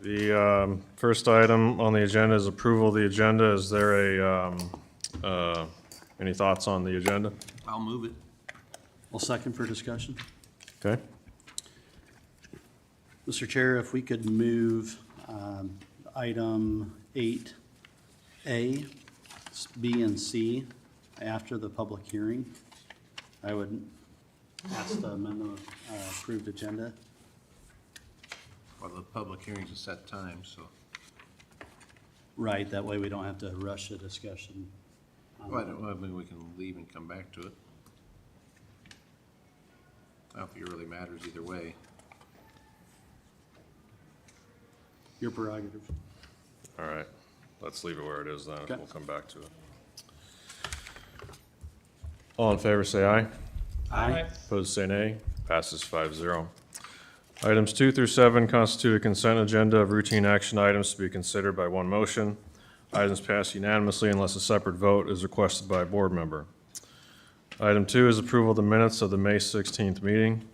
The first item on the agenda is approval of the agenda. Is there any thoughts on the agenda? I'll move it. I'll second for discussion. Okay. Mr. Chair, if we could move item 8A, B, and C after the public hearing, I would ask to amend the approved agenda. Well, the public hearing's a set time, so. Right, that way we don't have to rush the discussion. Well, I mean, we can leave and come back to it. I don't think it really matters either way. Your prerogative. All right. Let's leave it where it is then. Okay. We'll come back to it. All in favor, say aye. Aye. Opposed, say nay. Passes 5-0. Items 2 through 7 constitute a consent agenda of routine action items to be considered by one motion. Items pass unanimously unless a separate vote is requested by a board member. Item 2 is approval of the minutes of the May 16th meeting.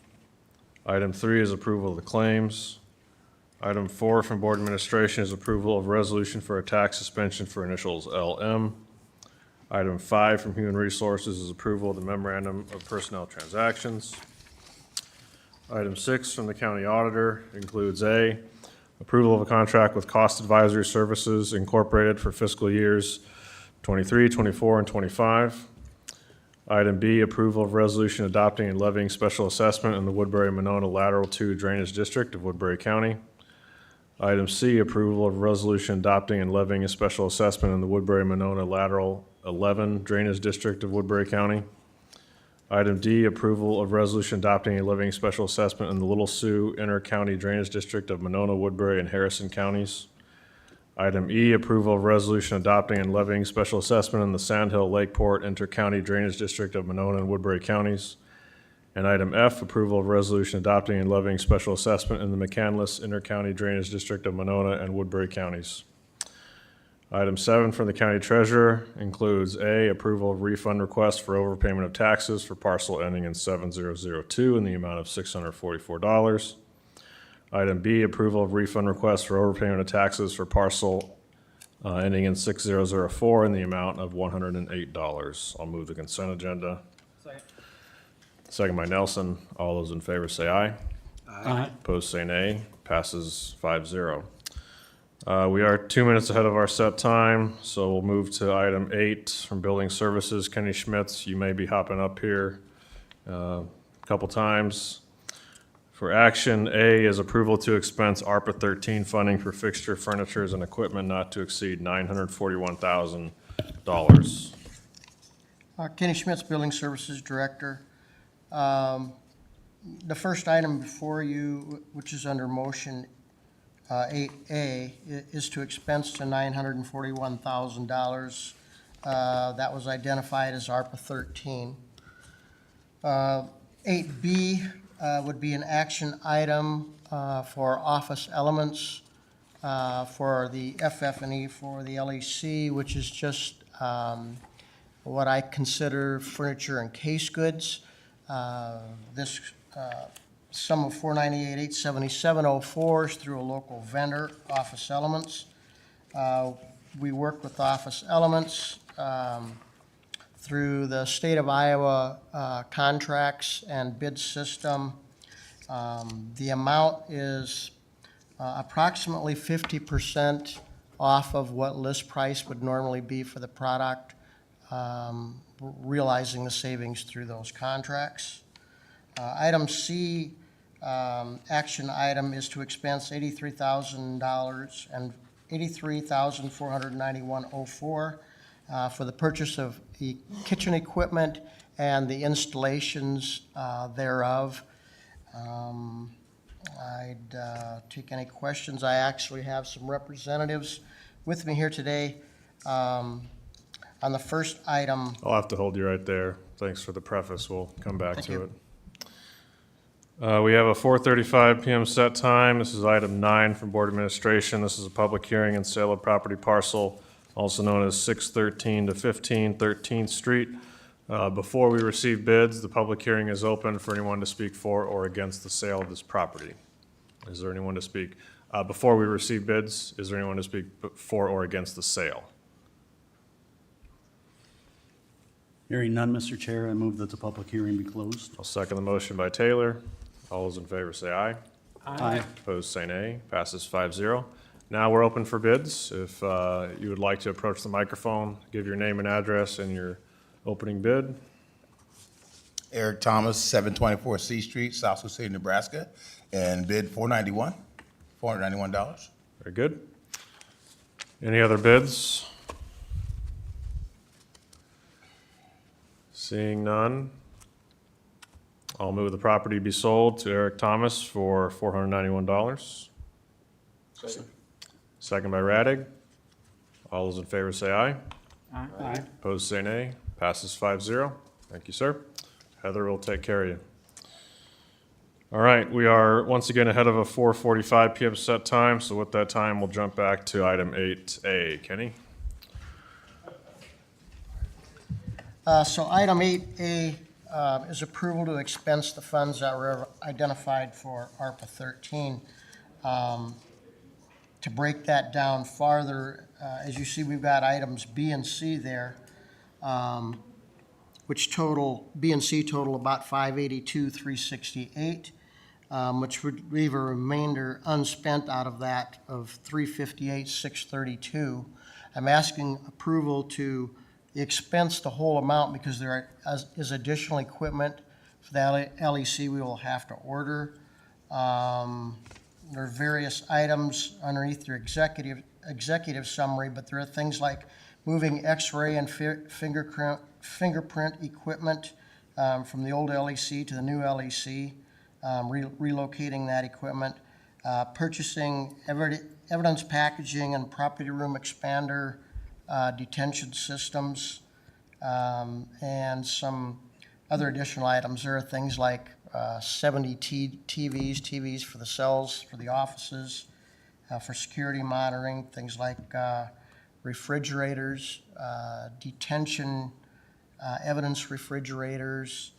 Item 3 is approval of the claims. Item 4 from Board Administration is approval of resolution for a tax suspension for initials LM. Item 5 from Human Resources is approval of the memorandum of personnel transactions. Item 6 from the County Auditor includes A, approval of a contract with Cost Advisory Services Incorporated for fiscal years 23, 24, and 25. Item B, approval of resolution adopting and levying special assessment in the Woodbury-Monona Lateral 2 Drainage District of Woodbury County. Item C, approval of resolution adopting and levying a special assessment in the Woodbury-Monona Lateral 11 Drainage District of Woodbury County. Item D, approval of resolution adopting and levying special assessment in the Little Sioux Inter-County Drainage District of Monona, Woodbury, and Harrison Counties. Item E, approval of resolution adopting and levying special assessment in the Sandhill Lakeport Inter-County Drainage District of Monona and Woodbury Counties. And item F, approval of resolution adopting and levying special assessment in the McCandless Inter-County Drainage District of Monona and Woodbury Counties. Item 7 from the County Treasurer includes A, approval of refund request for overpayment of taxes for parcel ending in 7002 in the amount of $644. Item B, approval of refund request for overpayment of taxes for parcel ending in 6004 in the amount of $108. I'll move the consent agenda. Second by Nelson. All those in favor say aye. Aye. Opposed say nay. Passes 5-0. We are 2 minutes ahead of our set time, so we'll move to item 8 from Building Services. Kenny Schmitz, you may be hopping up here a couple times. For action, A is approval to expense ARPA 13 funding for fixture, furnitures, and equipment not to exceed $941,000. Kenny Schmitz, Building Services Director. The first item before you, which is under motion 8A, is to expense to $941,000. That was identified as ARPA 13. 8B would be an action item for office elements for the FF&E for the LEC, which is just what I consider furniture and case goods. This sum of $498,877.04 is through a local vendor, Office Elements. We work with Office Elements through the state of Iowa contracts and bid system. The amount is approximately 50% off of what list price would normally be for the product, realizing the savings through those contracts. Item C, action item, is to expense $83,000 and $83,491.04 for the purchase of the kitchen equipment and the installations thereof. I'd take any questions. I actually have some representatives with me here today. On the first item, I'll have to hold you right there. Thanks for the preface. We'll come back Thank to you. it. We have a 4:35 p.m. set time. This is item 9 from Board Administration. This is a public hearing and sale of property parcel, also known as 613 to 15 13th Street. Before we receive bids, the public hearing is open for anyone to speak for or against the sale of this property. Is there anyone to speak? Before we receive bids, is there anyone to speak for or against the sale? Hearing none, Mr. Chair, I move that the public hearing be closed. I'll second the motion by Taylor. All those in favor say aye. Aye. Opposed, say nay. Passes 5-0. Now we're open for bids. If you would like to approach the microphone, give your name and address and your opening bid. Eric Thomas, 724 C Street, South Sioux City, Nebraska, and bid $491. Very good. Any other bids? Seeing none, I'll move the property be sold to Eric Thomas for $491. Second by Radig. All those in favor say aye. Aye. Opposed, say nay. Passes 5-0. Thank you, sir. Heather will take care of you. All right, we are once again ahead of a 4:45 PM set time, so with that time, we'll jump back to item 8A. Kenny? So item 8A is approval to expense the funds that were identified for ARPA 13. To break that down farther, as you see, we've got items B and C there, which total, B and C total about $582,368, which would leave a remainder unspent out of that of $358,632. I'm asking approval to expense the whole amount because there is additional equipment for the LEC we will have to order. There are various items underneath your executive summary, but there are things like moving X-ray and fingerprint equipment from the old LEC to the new LEC, relocating that equipment, purchasing evidence packaging and property room expander detention systems, and some other additional items. There are things like 70 TVs for the cells, for the offices, for security monitoring, things like refrigerators, detention evidence refrigerators,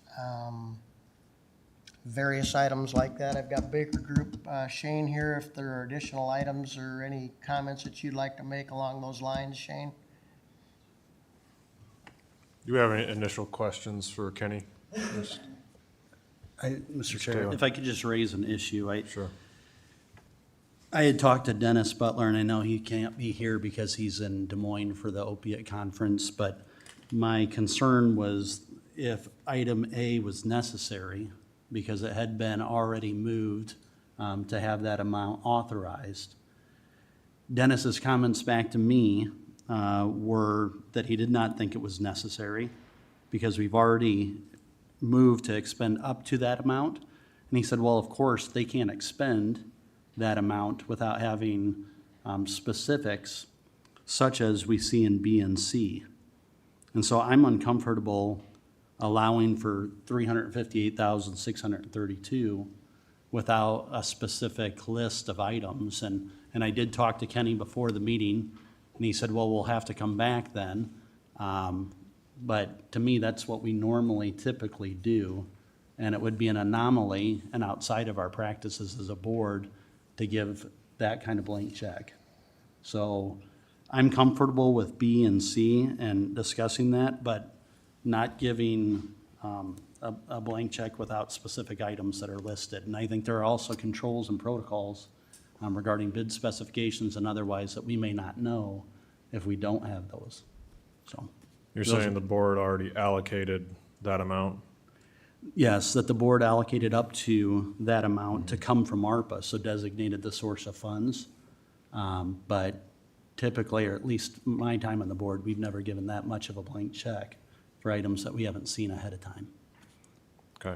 various items like that. I've got Baker Group, Shane here, if there are additional items or any comments that you'd like to make along those lines, Shane? Do you have any initial questions for Kenny? Mr. Chair, Taylor. if I could just raise an issue. Sure. I had talked to Dennis Butler, and I know he can't be here because he's in Des Moines for the opiate conference, but my concern was if item A was necessary, because it had been already moved to have that amount authorized. Dennis's comments back to me were that he did not think it was necessary because we've already moved to expend up to that amount. And he said, well, of course, they can't expend that amount without having specifics such as we see in B and C. And so I'm uncomfortable allowing for $358,632 without a specific list of items. And I did talk to Kenny before the meeting, and he said, well, we'll have to come back then. But to me, that's what we normally typically do. And it would be an anomaly and outside of our practices as a board to give that kind of blank check. So I'm comfortable with B and C and discussing that, but not giving a blank check without specific items that are listed. And I think there are also controls and protocols regarding bid specifications and otherwise that we may not know if we don't have those. So You're those- saying the board already allocated that amount? Yes, that the board allocated up to that amount to come from ARPA, so designated the source of funds. But typically, or at least my time on the board, we've never given that much of a blank check for items that we haven't seen ahead of time. Okay.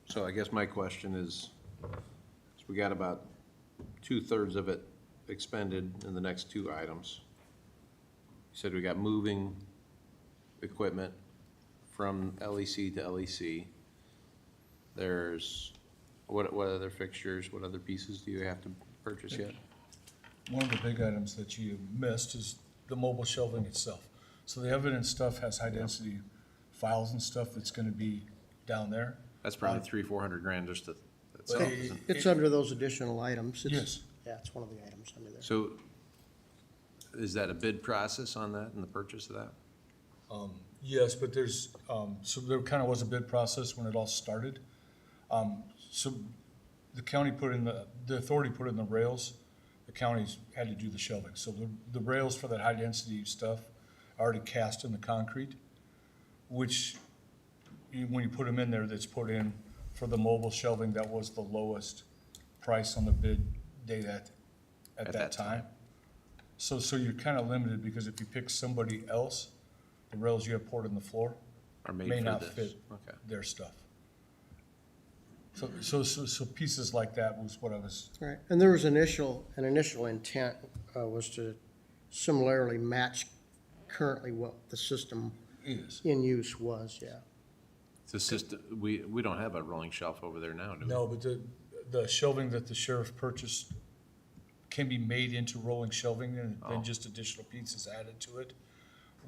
So I guess my question is, we got about 2/3 of it expended in the next two items. You said we got moving equipment from LEC to LEC. There's, what other fixtures, what other pieces do you have to purchase yet? One of the big items that you missed is the mobile shelving itself. So the evidence stuff has high-density files and stuff that's gonna be down there. That's probably 300-400 grand just to, But itself, isn't it? It's under those additional items. It's- Yes. Yeah, it's one of the items under there. So is that a bid process on that and the purchase of that? Yes, but there's, so there kind of was a bid process when it all started. So the county put in the authority put in the rails, the counties had to do the shelving. So the rails for that high-density stuff are already cast in the concrete, which, when you put them in there, that's put in for the mobile shelving, that was the lowest price on the bid date at that time. So you're kind of limited, because if you pick somebody else, the rails you have poured in the floor Are made may for not this? fit Okay. their stuff. So pieces like that was what I was, Right, and there was an initial intent was to similarly match currently what the system is. in use was, yeah. The system, we don't have a rolling shelf over there now, do we? No, but the shelving that the sheriff purchased can be made into rolling shelving, and Oh. then just additional pieces added to it.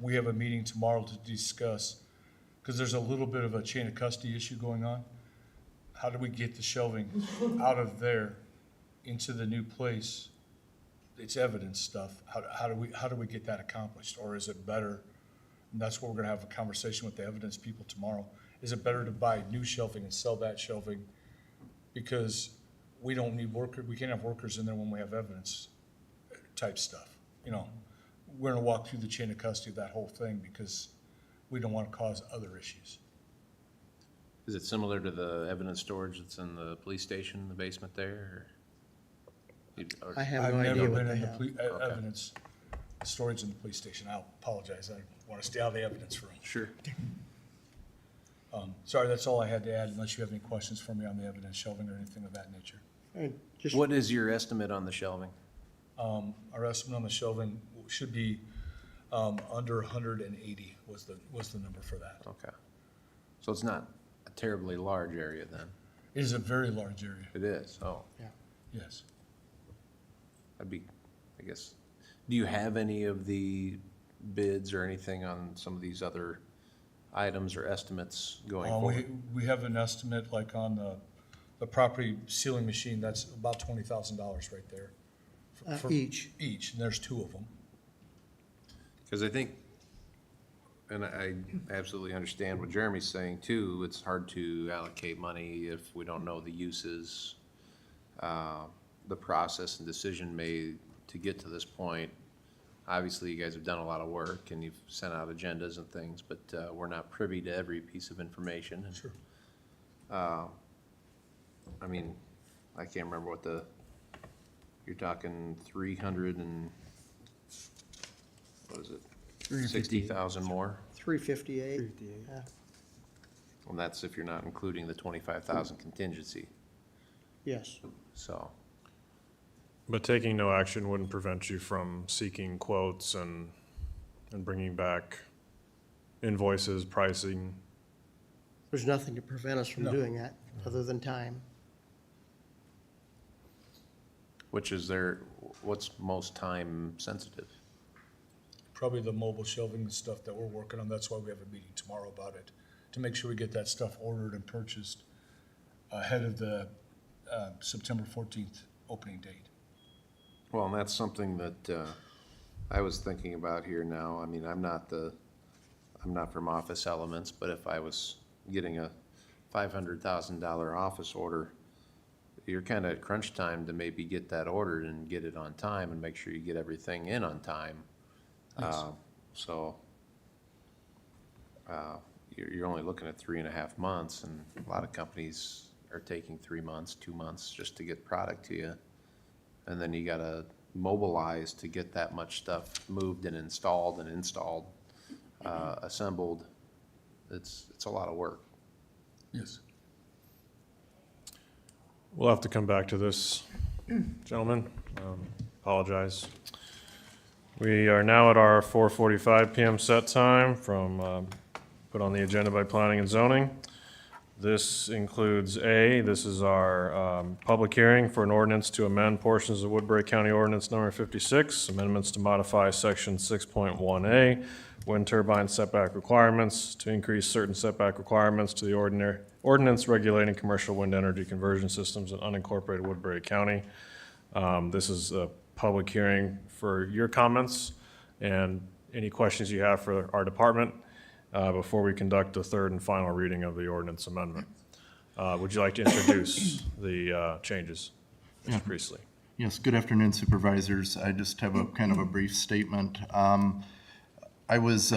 We have a meeting tomorrow to discuss, because there's a little bit of a chain of custody issue going on. How do we get the shelving out of there into the new place? It's evidence stuff. How do we get that accomplished? Or is it better, and that's what we're gonna have a conversation with the evidence people tomorrow. Is it better to buy new shelving and sell that shelving? Because we don't need we can't have workers in there when we have evidence type stuff, you know? We're gonna walk through the chain of custody of that whole thing, because we don't wanna cause other issues. Is it similar to the evidence storage that's in the police station, in the basement there? Or- I have I've no never idea what been they in the have. Okay. evidence storage in the police station. I apologize. I wanna stay out of the evidence room. Sure. Sorry, that's all I had to add, unless you have any questions for me on the evidence shelving or anything of that nature. And just, What is your estimate on the shelving? Our estimate on the shelving should be, under 180 was the number for that. Okay. So it's not a terribly large area then? It is a very large area, It is, oh. yes. I'd be, I guess, do you have any of the bids or anything on some of these other items or estimates going forward? We have an estimate, like on the property sealing machine, that's about $20,000 right there. For each. Each, and there's two of them. Because I think, and I absolutely understand what Jeremy's saying too, it's hard to allocate money if we don't know the uses, the process and decision made to get to this point. Obviously, you guys have done a lot of work and you've sent out agendas and things, but we're not privy to every piece of information. And, Sure. I mean, I can't remember what you're talking 300 and, what is it? 60,000 more? 358. Yeah. And that's if you're not including the 25,000 contingency, Yes, so. But taking no action wouldn't prevent you from seeking quotes and bringing back invoices, pricing. there's nothing to prevent us from No. doing that, other than time. What's most time sensitive? Probably the mobile shelving stuff that we're working on. That's why we have a meeting tomorrow about it, to make sure we get that stuff ordered and purchased ahead of the September 14th opening date. Well, and that's something that I was thinking about here now. I mean, I'm not from Office Elements, but if I was getting a $500,000 office order, you're kind of at crunch time to maybe get that ordered and get it on time and make sure you get everything in on time. Yes. So you're only looking at 3.5 months, and a lot of companies are taking 3 months, 2 months just to get product to you. And then you gotta mobilize to get that much stuff moved and installed, assembled. It's a lot of work. Yes. We'll have to come back to this, gentlemen. Apologize. We are now at our 4:45 PM set time put on the agenda by Planning and Zoning. This includes this is our public hearing for an ordinance to amend portions of Woodbury County Ordinance Number 56, amendments to modify Section 6.1A, wind turbine setback requirements, to increase certain setback requirements to the ordinance regulating commercial wind energy conversion systems in unincorporated Woodbury County. This is a public hearing for your comments and any questions you have for our department before we conduct the third and final reading of the ordinance amendment. Would you like to introduce the changes, Mr. Priestley? Yes, good afternoon, Supervisors. I just have a kind of a brief statement. I was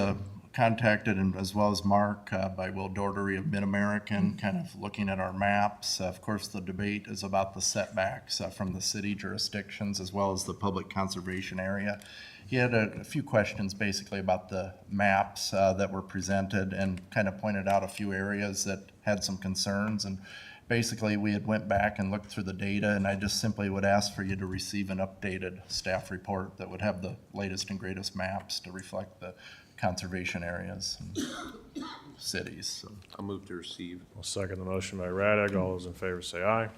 contacted, and as well as Mark, by Will Doherty of Mid-American, kind of looking at our maps. Of course, the debate is about the setbacks from the city jurisdictions as well as the public conservation area. He had a few questions basically about the maps that were presented and kind of pointed out a few areas that had some concerns. And basically, we had went back and looked through the data, and I just simply would ask for you to receive an updated staff report that would have the latest and greatest maps to reflect the conservation areas and cities. So, I'll move to receive. I'll second the motion by Raddick. All those in favor say aye.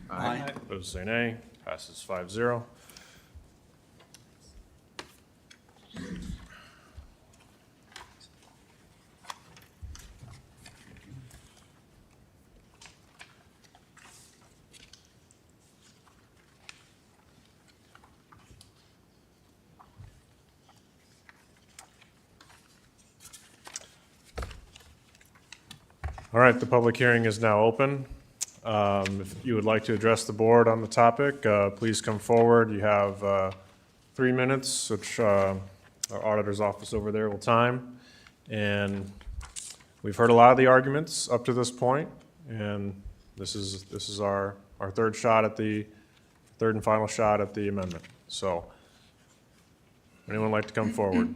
Aye. Opposed say nay. Passes 5-0. All right, the public hearing is now open. If you would like to address the board on the topic, please come forward. You have 3 minutes, which our auditor's office over there will time. And we've heard a lot of the arguments up to this point, and this is our third and final shot at the amendment. So, anyone like to come forward?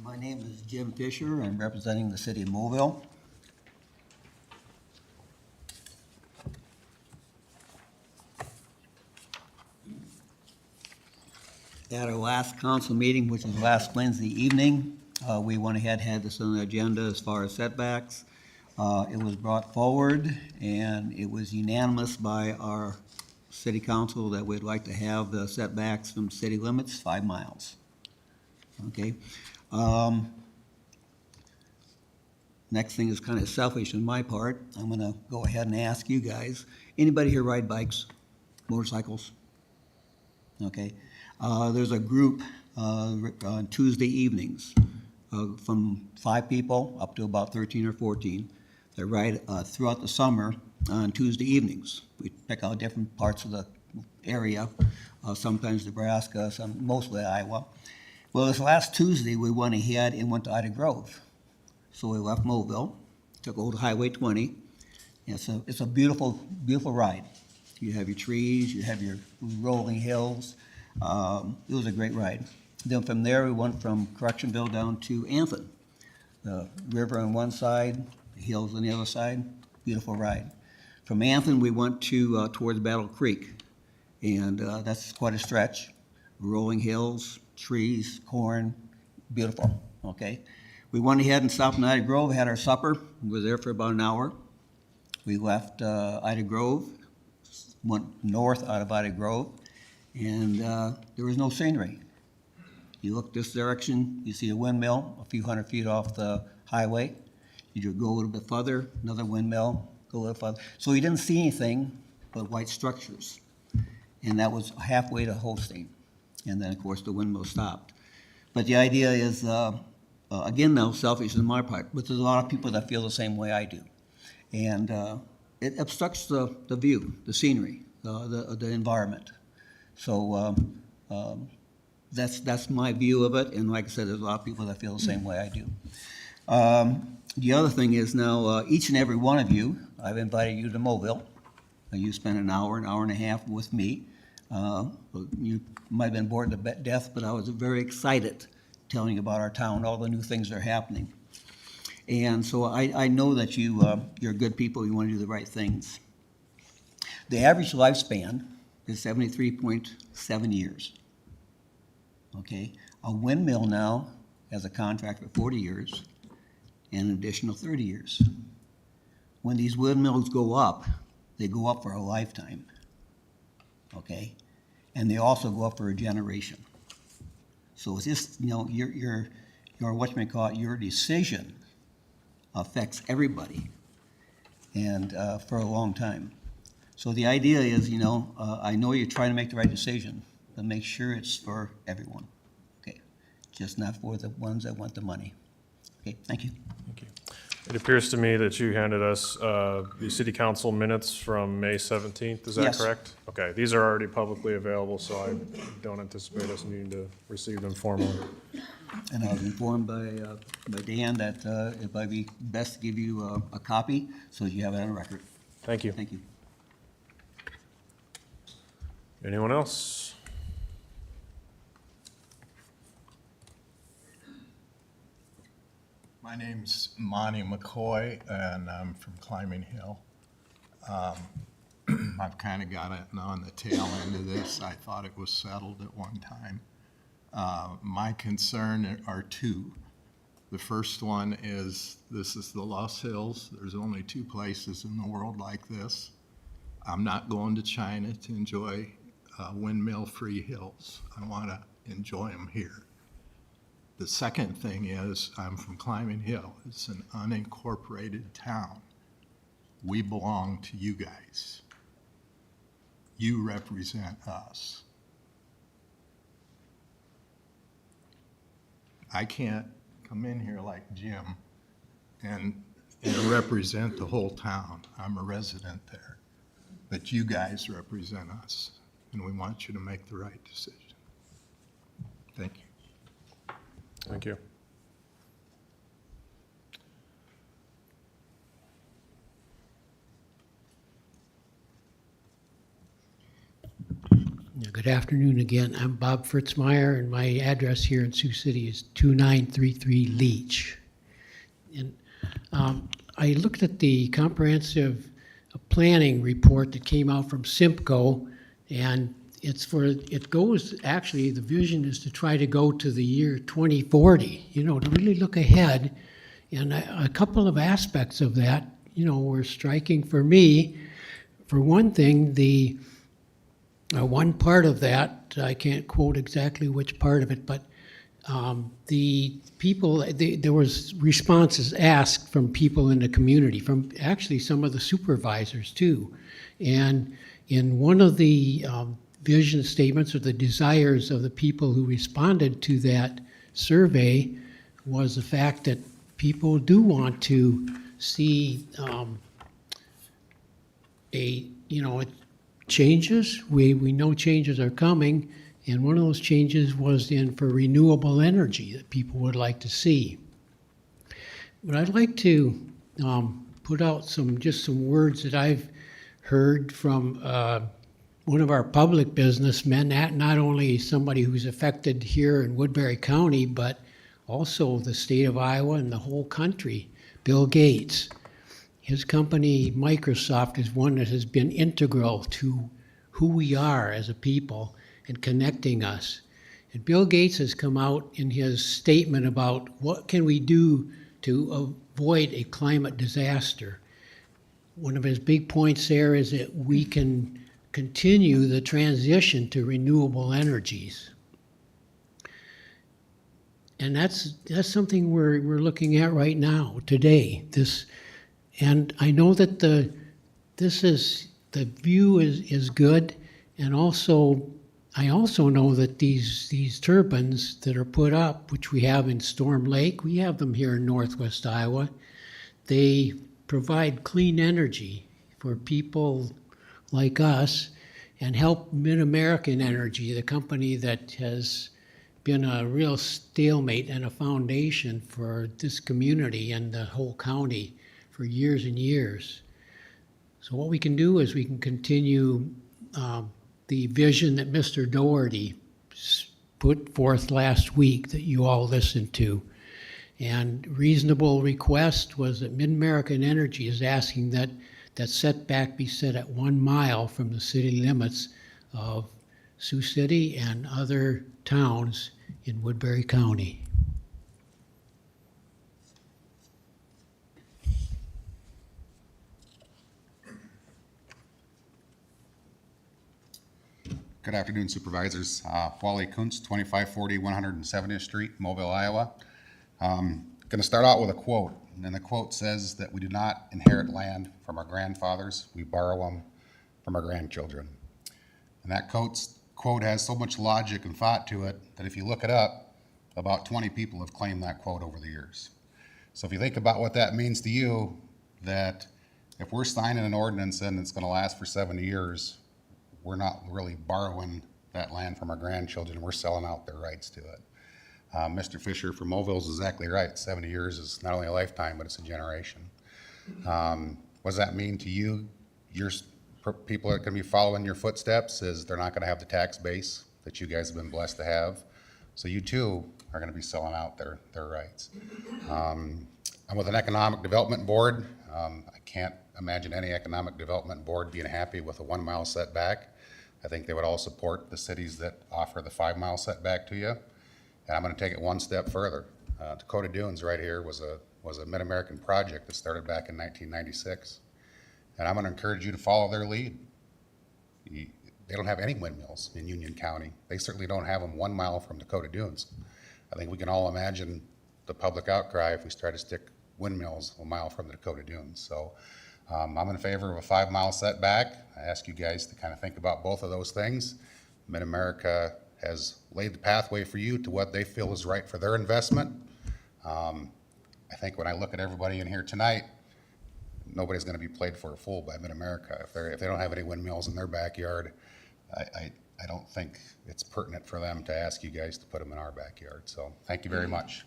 My name is Jim Fisher. I'm representing the city of Mobile. At our last council meeting, which was last Wednesday evening, we went ahead and had this on the agenda as far as setbacks. It was brought forward, and it was unanimous by our city council that we'd like to have the setbacks from city limits 5 miles. Okay? Next thing is kind of selfish on my part. I'm gonna go ahead and ask you guys, anybody here ride bikes, motorcycles? Okay, there's a group, on Tuesday evenings, from 5 people up to about 13 or 14 that ride, throughout the summer on Tuesday evenings. We pick out different parts of the area, sometimes Nebraska, mostly Iowa. Well, this last Tuesday, we went ahead and went to Ida Grove. So we left Mobile, took Old Highway 20. It's a beautiful, beautiful ride. You have your trees, you have your rolling hills. It was a great ride. Then from there, we went from Correctionville down to Anthon. The river on one side, the hills on the other side, beautiful ride. From Anthon, we went to towards Battle Creek, and that's quite a stretch. Rolling hills, trees, corn, beautiful, okay? We went ahead and stopped in Ida Grove, had our supper. We were there for about an hour. We left Ida Grove, went north out of Ida Grove, and there was no scenery. You look this direction, you see a windmill a few hundred feet off the highway. You just go a little bit further, another windmill, go a little further. So you didn't see anything but white structures. And that was halfway to Holstein. And then, of course, the windmill stopped. But the idea is, again, now, selfish on my part, but there's a lot of people that feel the same way I do. And it obstructs the view, the scenery, the environment. So that's my view of it. And like I said, there's a lot of people that feel the same way I do. The other thing is now, each and every one of you, I've invited you to Mobile. You spent an hour and a half with me. You might have been bored to death, but I was very excited telling you about our town, all the new things that are happening. And so I know that you're good people, you want to do the right things. The average lifespan is 73.7 years. Okay? A windmill now has a contract for 40 years and an additional 30 years. When these windmills go up, they go up for a lifetime. Okay? And they also go up for a generation. So it's just, you know, your whatchamacallit, your decision affects everybody, and for a long time. So the idea is, you know, I know you're trying to make the right decision, but make sure it's for everyone, okay? Just not for the ones that want the money. Okay, thank you. Thank you. It appears to me that you handed us the city council minutes from May 17th, is that Yes. correct? Okay, these are already publicly available, so I don't anticipate us needing to receive them formally. And I was informed by Dan that it might be best to give you a copy, so that you have it on record. Thank you. Thank you. Anyone else? My name's Monty McCoy, and I'm from Climbing Hill. I've kind of got it on the tail end of this. I thought it was settled at one time. My concern are two. The first one is, this is the Lost Hills. There's only two places in the world like this. I'm not going to China to enjoy windmill-free hills. I want to enjoy them here. The second thing is, I'm from Climbing Hill. It's an unincorporated town. We belong to you guys. You represent us. I can't come in here like Jim and represent the whole town. I'm a resident there. But you guys represent us, and we want you to make the right decision. Thank you. Thank you. Good afternoon again. I'm Bob Fritzmeyer, and my address here in Sioux City is 2933 Leach. And I looked at the comprehensive planning report that came out from Simcoe, and it goes, actually, the vision is to try to go to the year 2040, you know, to really look ahead. And a couple of aspects of that, you know, were striking for me. For one thing, one part of that, I can't quote exactly which part of it, but the people, there was responses asked from people in the community, from actually some of the supervisors too. And in one of the vision statements or the desires of the people who responded to that survey was the fact that people do want to see changes. We know changes are coming, and one of those changes was for renewable energy that people would like to see. But I'd like to put out some words that I've heard from one of our public businessmen, not only somebody who's affected here in Woodbury County, but also the state of Iowa and the whole country, Bill Gates. His company, Microsoft, is one that has been integral to who we are as a people and connecting us. And Bill Gates has come out in his statement about what can we do to avoid a climate disaster. One of his big points there is that we can continue the transition to renewable energies. And that's something we're looking at right now, today. And I know that the view is good, and I also know that these turbines that are put up, which we have in Storm Lake, we have them here in northwest Iowa, they provide clean energy for people like us, and help Mid-American Energy, the company that has been a real stalemate and a foundation for this community and the whole county for years and years. So what we can do is we can continue the vision that Mr. Doherty put forth last week that you all listened to. And reasonable request was that Mid-American Energy is asking that setback be set at 1 mile from the city limits of Sioux City and other towns in Woodbury County. Good afternoon, Supervisors. Wally Kuntz, 2540 170th Street, Mobile, Iowa. Going to start out with a quote, and the quote says that we do not inherit land from our grandfathers, we borrow them from our grandchildren. And that quote has so much logic and thought to it that if you look it up, about 20 people have claimed that quote over the years. So if you think about what that means to you, that if we're signing an ordinance and it's going to last for 70 years, we're not really borrowing that land from our grandchildren, we're selling out their rights to it. Mr. Fisher from Mobile is exactly right. 70 years is not only a lifetime, but it's a generation. What does that mean to you? Your people that are going to be following your footsteps is they're not going to have the tax base that you guys have been blessed to have. So you too are going to be selling out their rights. I'm with an economic development board. I can't imagine any economic development board being happy with a 1 mile setback. I think they would all support the cities that offer the 5 mile setback to you. And I'm going to take it one step further. Dakota Dunes right here was a Mid-American project that started back in 1996. And I'm going to encourage you to follow their lead. They don't have any windmills in Union County. They certainly don't have them 1 mile from Dakota Dunes. I think we can all imagine the public outcry if we try to stick windmills 1 mile from the Dakota Dunes. So I'm in favor of a 5 mile setback. I ask you guys to kind of think about both of those things. Mid-America has laid the pathway for you to what they feel is right for their investment. I think when I look at everybody in here tonight, nobody's going to be played for a fool by Mid-America. If they don't have any windmills in their backyard, I don't think it's pertinent for them to ask you guys to put them in our backyard. So thank you very much.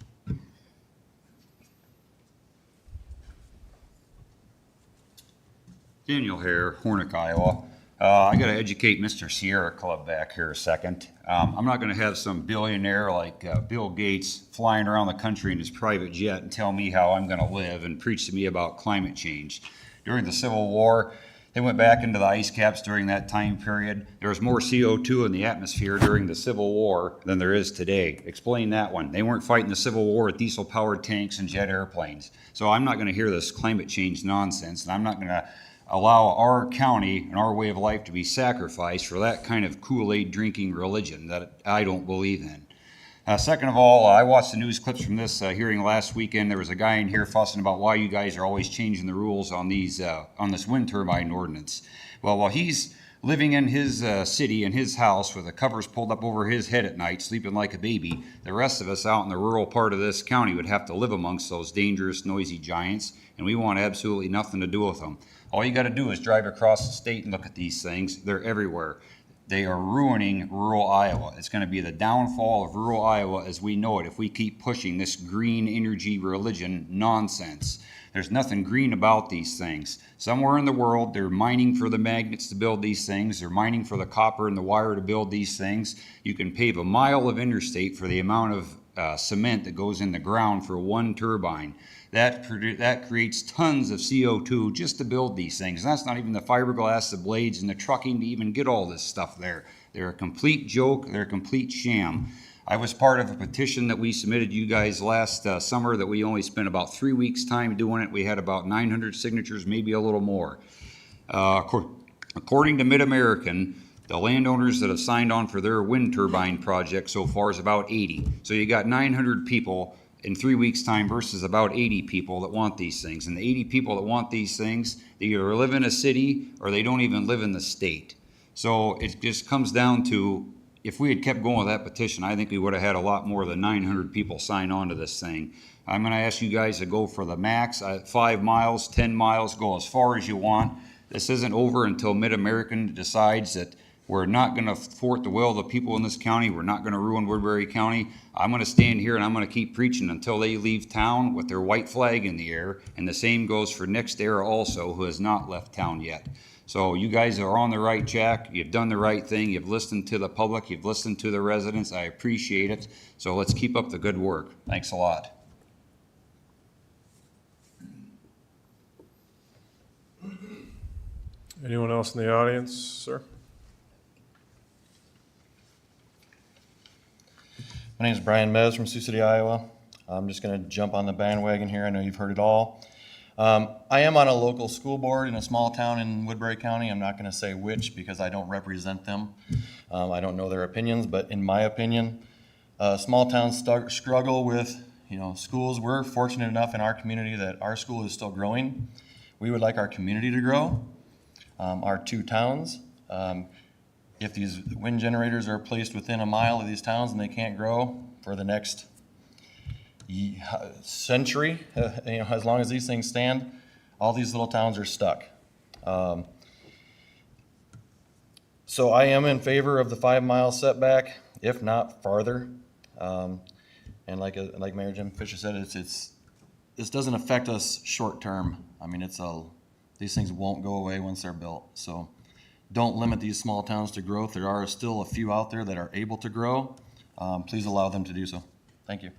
Daniel Hare, Hornick, Iowa. I got to educate Mr. Sierra Club back here a second. I'm not going to have some billionaire like Bill Gates flying around the country in his private jet and tell me how I'm going to live and preach to me about climate change. During the Civil War, they went back into the ice caps during that time period. There was more CO2 in the atmosphere during the Civil War than there is today. Explain that one. They weren't fighting the Civil War with diesel-powered tanks and jet airplanes. So I'm not going to hear this climate change nonsense, and I'm not going to allow our county and our way of life to be sacrificed for that kind of Kool-Aid drinking religion that I don't believe in. Second of all, I watched the news clips from this hearing last weekend. There was a guy in here fussing about why you guys are always changing the rules on these on this wind turbine ordinance. Well, while he's living in his city, in his house, with the covers pulled up over his head at night, sleeping like a baby, the rest of us out in the rural part of this county would have to live amongst those dangerous, noisy giants, and we want absolutely nothing to do with them. All you got to do is drive across the state and look at these things. They're everywhere. They are ruining rural Iowa. It's going to be the downfall of rural Iowa as we know it if we keep pushing this green energy religion nonsense. There's nothing green about these things. Somewhere in the world, they're mining for the magnets to build these things. They're mining for the copper and the wire to build these things. You can pave a mile of interstate for the amount of cement that goes in the ground for one turbine. That creates tons of CO2 just to build these things. And that's not even the fiberglass, the blades, and the trucking to even get all this stuff there. They're a complete joke. They're a complete sham. I was part of a petition that we submitted to you guys last summer that we only spent about 3 weeks' time doing it. We had about 900 signatures, maybe a little more. According to Mid-American, the landowners that have signed on for their wind turbine project so far is about 80. So you got 900 people in 3 weeks' time versus about 80 people that want these things. And the 80 people that want these things, they either live in a city or they don't even live in the state. So it just comes down to, if we had kept going with that petition, I think we would have had a lot more than 900 people sign on to this thing. I'm going to ask you guys to go for the max, 5 miles, 10 miles, go as far as you want. This isn't over until Mid-American decides that we're not going to thwart the will of the people in this county. We're not going to ruin Woodbury County. I'm going to stand here and I'm going to keep preaching until they leave town with their white flag in the air. And the same goes for Next Era also, who has not left town yet. So you guys are on the right track. You've done the right thing. You've listened to the public. You've listened to the residents. I appreciate it. So let's keep up the good work. Thanks a lot. Anyone else in the audience, sir? My name is Brian Mez from Sioux City, Iowa. I'm just going to jump on the bandwagon here. I know you've heard it all. I am on a local school board in a small town in Woodbury County. I'm not going to say which because I don't represent them. I don't know their opinions, but in my opinion, small towns struggle with, schools. We're fortunate enough in our community that our school is still growing. We would like our community to grow, our two towns. If these wind generators are placed within a mile of these towns and they can't grow for the next century, as long as these things stand, all these little towns are stuck. So I am in favor of the 5-mile setback, if not farther. And like Mayor Jim Fisher said, this doesn't affect us short term. I mean, these things won't go away once they're built. So don't limit these small towns to growth. There are still a few out there that are able to grow. Please allow them to do so. Thank you.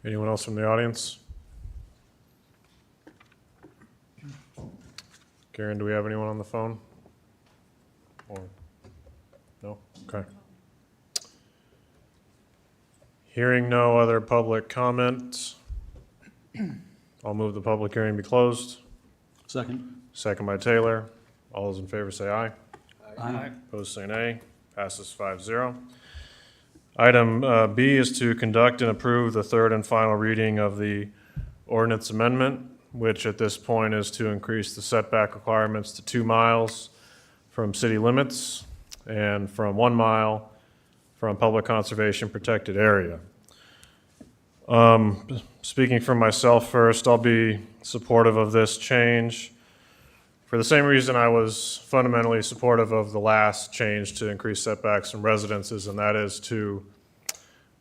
Anyone else from the audience? Karen, do we have anyone on the phone? Or, no? Okay. Hearing no other public comment, I'll move the public hearing be closed. Second. Second by Taylor. All those in favor say aye. Aye. Opposed say nay. Passes 5-0. Item B is to conduct and approve the third and final reading of the ordinance amendment, which at this point is to increase the setback requirements to 2 miles from city limits and from 1 mile from public conservation protected area. Speaking for myself first, I'll be supportive of this change for the same reason I was fundamentally supportive of the last change to increase setbacks from residences, and that is to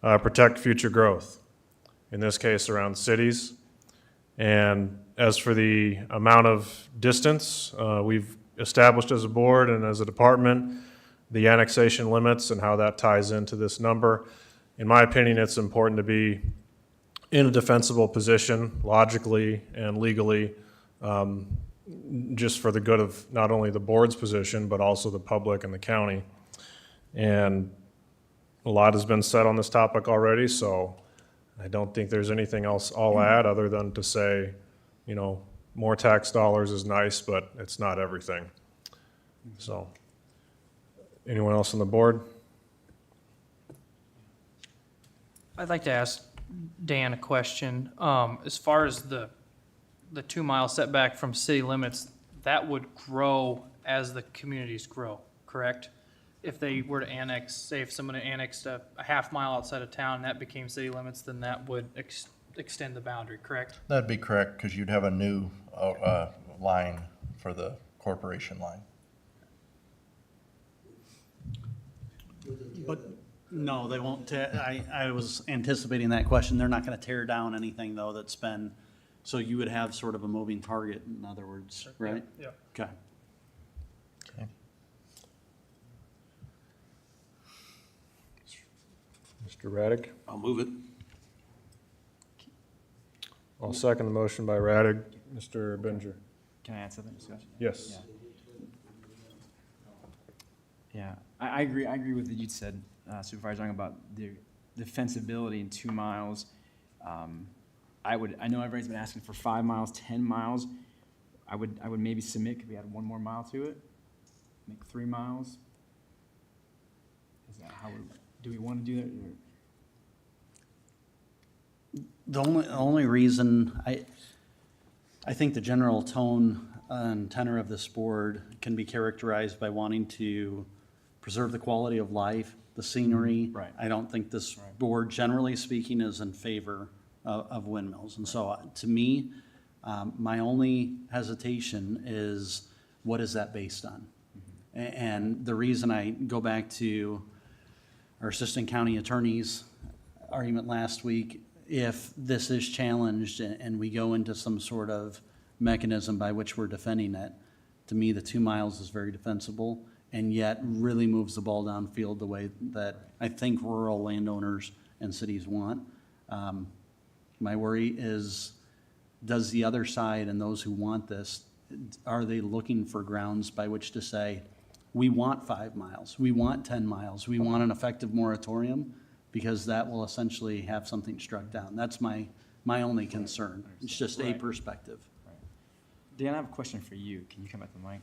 protect future growth, in this case around cities. And as for the amount of distance, we've established as a board and as a department the annexation limits and how that ties into this number. In my opinion, it's important to be in a defensible position, logically and legally, just for the good of not only the board's position, but also the public and the county. And a lot has been said on this topic already, so I don't think there's anything else I'll add other than to say, more tax dollars is nice, but it's not everything. So, anyone else on the board? I'd like to ask Dan a question. As far as the 2-mile setback from city limits, that would grow as the communities grow, correct? If they were to annex, say if someone annexed a half-mile outside of town, that became city limits, then that would extend the boundary, correct? That'd be correct, because you'd have a new line for the corporation line. But, no, they won't, I was anticipating that question. They're not gonna tear down anything, though, that's been, so you would have sort of a moving target, in other words, right? Yeah. Okay. Mr. Raddick? I'll move it. I'll second the motion by Raddick. Mr. Binger? Can I add something? Discussion? Yes. Yeah, I agree with what you said, Supervisor Young, about the defensibility in 2 miles. I know everybody's been asking for 5 miles, 10 miles. I would maybe submit, could we add 1 more mile to it? Make 3 miles? Is that how do we want to do that? Or? The only reason, I think the general tone and tenor of this board can be characterized by wanting to preserve the quality of life, the scenery. Right. I don't think this board, generally speaking, is in favor of windmills. And so, to me, my only hesitation is, what is that based on? And the reason I go back to our assistant county attorney's argument last week, if this is challenged and we go into some sort of mechanism by which we're defending it, to me, the 2 miles is very defensible and yet really moves the ball downfield the way that I think rural landowners and cities want. My worry is, does the other side and those who want this, are they looking for grounds by which to say, we want 5 miles, we want 10 miles, we want an effective moratorium, because that will essentially have something struck down. That's my my only concern. It's just a Right. perspective. Dan, I have a question for you. Can you come at the mic?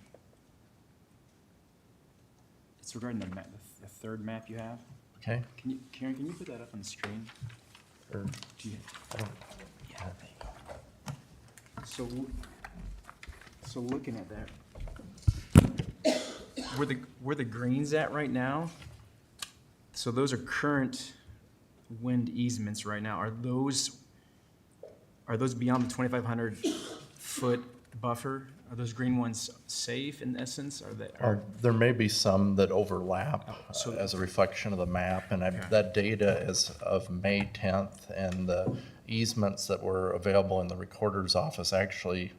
It's regarding the third map you have. Okay? Karen, can you put that up on the screen? Or- Do you- Yeah, there you go. So looking at that, where the green's at right now, so those are current wind easements right now. Are those beyond the 2,500 foot buffer? Are those green ones safe in essence? Are they? There may be some that overlap so- as a reflection of the map, and that data is of May 10th, and the easements that were available in the recorder's office actually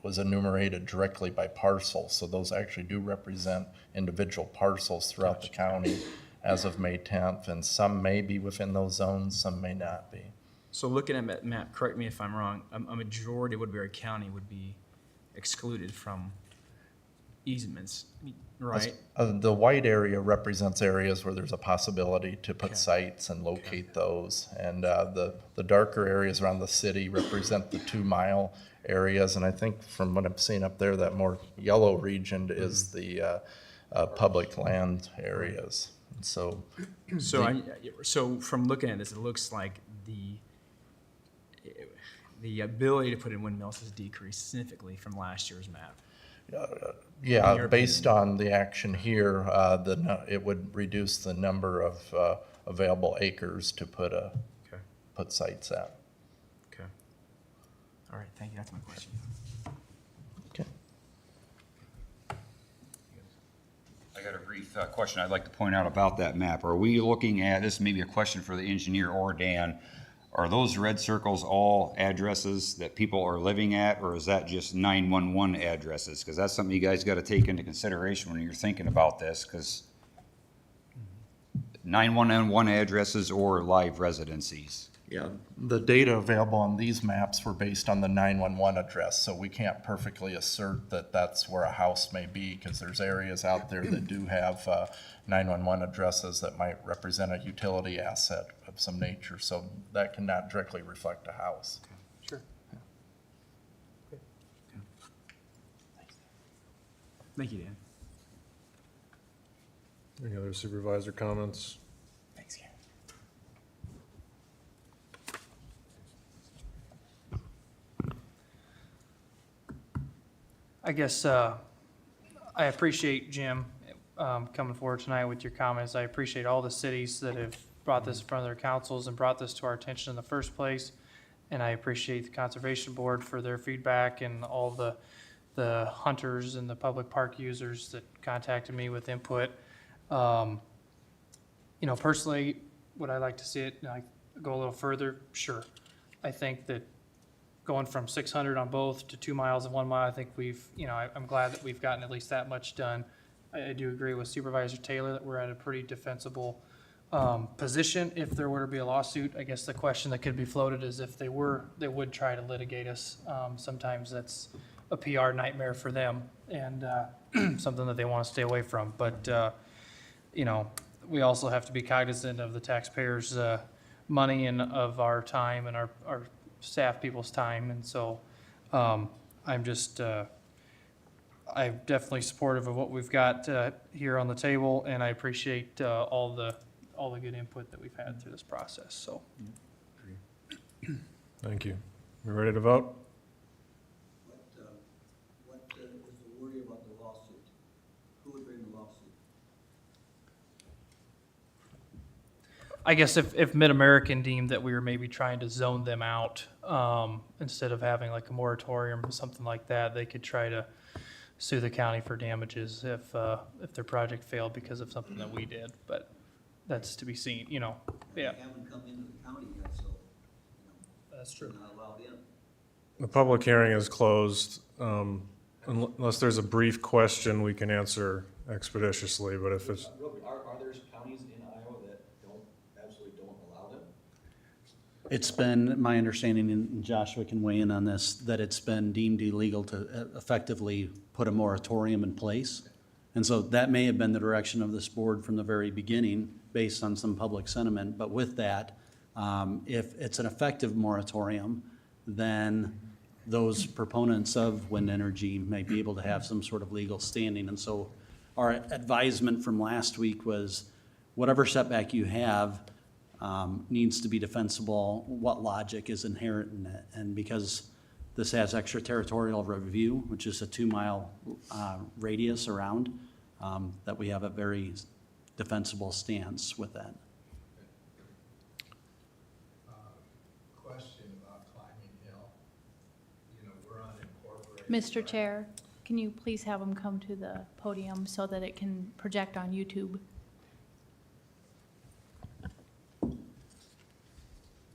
was enumerated directly by parcel, so those actually do represent individual parcels throughout the county as of May 10th, and some may be within those zones, some may not be. So looking at that map, correct me if I'm wrong, a majority of Woodbury County would be excluded from easements, right? The white area represents areas where there's a possibility to put Okay. sites and locate those. And the darker areas around the city represent the 2-mile areas. And I think from what I'm seeing up there, that more yellow region is the public land areas. And so So from looking at this, it looks like the ability to put in windmills has decreased significantly from last year's map. yeah, based on the action here, it would reduce the number of available acres to put sites at. Okay. All right, thank you. That's my question. Okay. I got a brief question I'd like to point out about that map. Are we looking at, this may be a question for the engineer or Dan, are those red circles all addresses that people are living at, or is that just 911 addresses? Because that's something you guys got to take into consideration when you're thinking about this, because 911 addresses or live residencies. Yeah, the data available on these maps were based on the 911 address, so we can't perfectly assert that that's where a house may be, because there's areas out there that do have 911 addresses that might represent a utility asset of some nature, so that cannot directly reflect a house. Sure. Thank you, Dan. Any other supervisor comments? Thanks, Karen. I guess I appreciate Jim coming forward tonight with your comments. I appreciate all the cities that have brought this in front of their councils and brought this to our attention in the first place. And I appreciate the Conservation Board for their feedback and all the hunters and the public park users that contacted me with input. You know, personally, would I like to see it like go a little further? Sure. I think that going from 600 on both to 2 miles and 1 mile, I think I'm glad that we've gotten at least that much done. I do agree with Supervisor Taylor that we're at a pretty defensible position. If there were to be a lawsuit, I guess the question that could be floated is if they would try to litigate us. Sometimes that's a PR nightmare for them and something that they want to stay away from. But, we also have to be cognizant of the taxpayers' money and of our time and our staff people's time. And so I'm definitely supportive of what we've got here on the table, and I appreciate all the good input that we've had through this process, so. Thank you. We ready to vote? What is the worry about the lawsuit? Who would bring the lawsuit? I guess if Mid-American deemed that we were maybe trying to zone them out, instead of having like a moratorium or something like that, they could try to sue the county for damages if their project failed because of something that we did, but that's to be seen, yeah. They haven't come into the county yet, so, That's true. they're not allowed in. The public hearing is closed. Unless there's a brief question, we can answer expeditiously, but if it's, Are there counties in Iowa that absolutely don't allow them? It's been my understanding, and Joshua can weigh in on this, that it's been deemed illegal to effectively put a moratorium in place. And so that may have been the direction of this board from the very beginning, based on some public sentiment. But with that, If it's an effective moratorium, then those proponents of wind energy may be able to have some sort of legal standing. And so our advisement from last week was whatever setback you have needs to be defensible, what logic is inherent in it. And because this has extraterritorial review, which is a 2-mile radius around, that we have a very defensible stance with that. Question about Climbing Hill. You know, we're unincorporated. Mr. Chair, can you please have him come to the podium so that it can project on YouTube?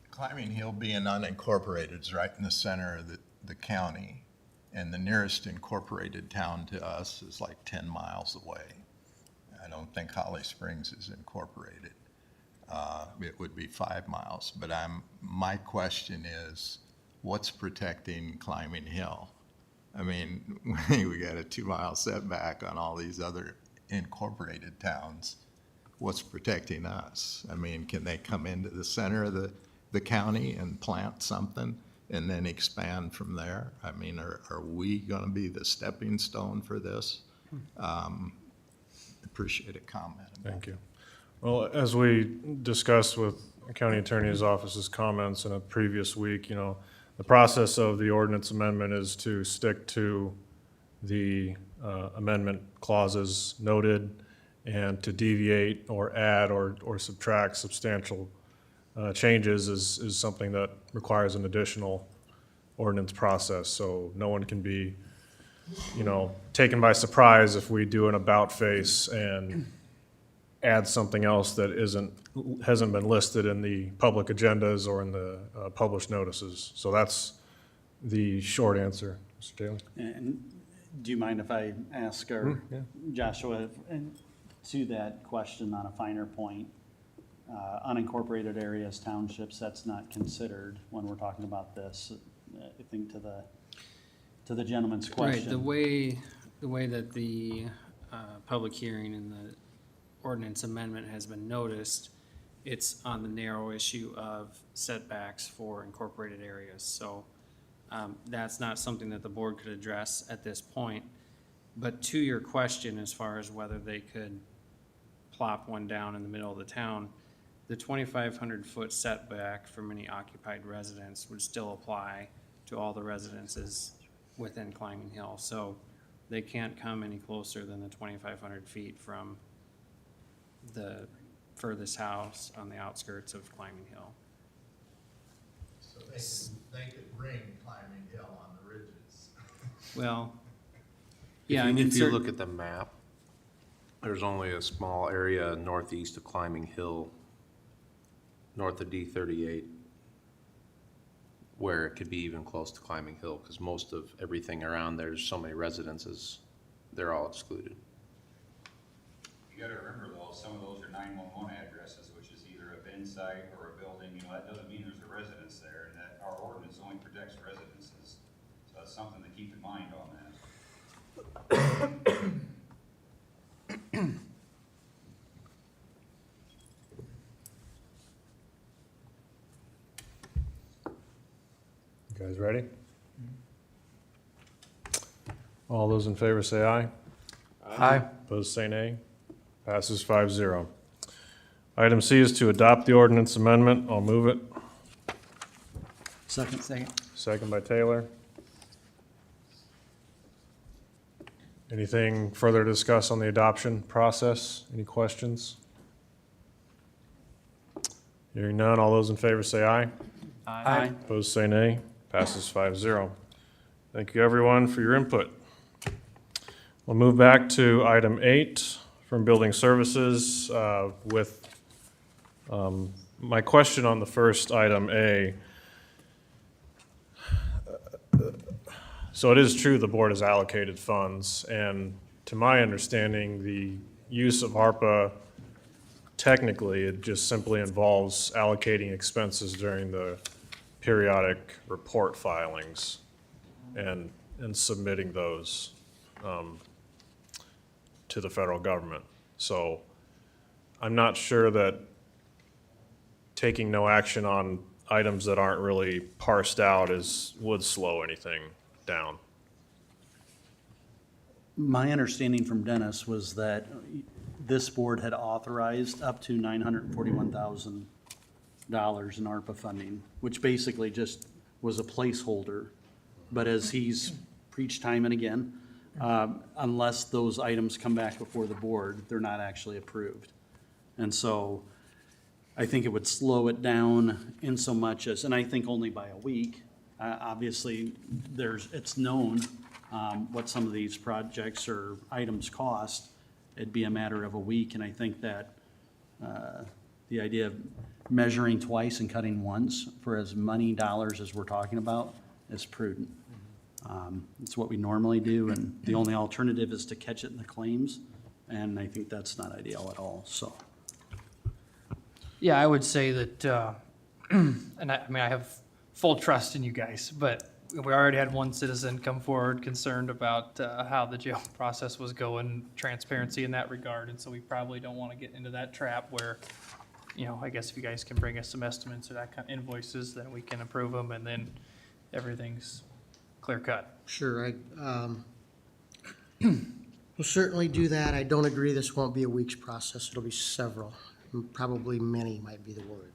Climbing Hill being unincorporated is right in the center of the county, and the nearest incorporated town to us is like 10 miles away. I don't think Holly Springs is incorporated. It would be 5 miles, but my question is, what's protecting Climbing Hill? I mean, we got a 2-mile setback on all these other incorporated towns. What's protecting us? I mean, can they come into the center of the county and plant something and then expand from there? I mean, are we gonna be the stepping stone for this? Appreciate a comment. Thank you. Well, as we discussed with County Attorney's Office's comments in a previous week, you know, the process of the ordinance amendment is to stick to the amendment clauses noted and to deviate or add or subtract substantial changes is something that requires an additional ordinance process. So no one can be, you know, taken by surprise if we do an about face and add something else that hasn't been listed in the public agendas or in the published notices. So that's the short answer, Mr. Taylor. And do you mind if I ask our Joshua, and to that question on a finer point, unincorporated areas, townships, that's not considered when we're talking about this, I think to the gentleman's question. Right, the way that the public hearing and the ordinance amendment has been noticed, it's on the narrow issue of setbacks for incorporated areas. So that's not something that the board could address at this point. But to your question, as far as whether they could plop one down in the middle of the town, the 2,500-foot setback from any occupied residence would still apply to all the residences within Climbing Hill. So they can't come any closer than the 2,500 feet from the furthest house on the outskirts of Climbing Hill. So they could ring Climbing Hill on the ridges. Well, yeah, I mean, If you look at the map, there's only a small area northeast of Climbing Hill, north of D38, where it could be even close to Climbing Hill, because most of everything around there's so many residences, they're all excluded. You gotta remember though, some of those are 911 addresses, which is either a bin site or a building, you know, that doesn't mean there's a residence there, and that our ordinance only protects residences. So that's something to keep in mind on that. You guys ready? All those in favor say aye. Aye. Opposed say nay. Passes 5-0. Item C is to adopt the ordinance amendment. I'll move it. Second. Second by Taylor. Anything further to discuss on the adoption process? Any questions? Hearing none, all those in favor say aye. Aye. Opposed say nay. Passes 5-0. Thank you, everyone, for your input. We'll move back to item 8 from Building Services with my question on the first item A. So it is true the board has allocated funds, and to my understanding, the use of ARPA, technically, it just simply involves allocating expenses during the periodic report filings and submitting those to the federal government. So I'm not sure that taking no action on items that aren't really parsed out would slow anything down. My understanding from Dennis was that this board had authorized up to $941,000 in ARPA funding, which basically just was a placeholder. But as he's preached time and again, unless those items come back before the board, they're not actually approved. And so I think it would slow it down in so much as, and I think only by a week. Obviously, it's known what some of these projects or items cost. It'd be a matter of a week, and I think that the idea of measuring twice and cutting once for as many dollars as we're talking about is prudent. It's what we normally do, and the only alternative is to catch it in the claims, and I think that's not ideal at all, so. Yeah, I would say that, and I mean, I have full trust in you guys, but we already had one citizen come forward concerned about how the jail process was going, transparency in that regard, and so we probably don't want to get into that trap where, you know, I guess if you guys can bring us some estimates or that kind of invoices, then we can approve them, and then everything's clear cut. Sure, we'll certainly do that. I don't agree this won't be a week's process. It'll be several, probably many might be the word.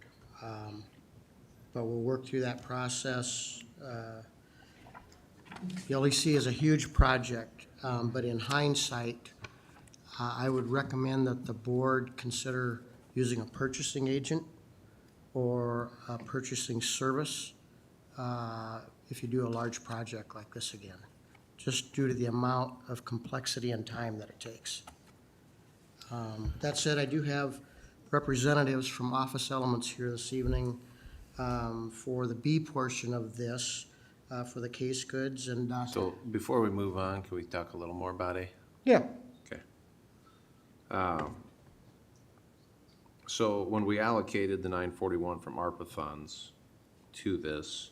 But we'll work through that process. The LEC is a huge project, but in hindsight, I would recommend that the board consider using a purchasing agent or a purchasing service if you do a large project like this again, just due to the amount of complexity and time that it takes. That said, I do have representatives from Office Elements here this evening for the B portion of this, for the case goods and. So before we move on, can we talk a little more about A? Yeah. Okay. So when we allocated the 941 from ARPA funds to this,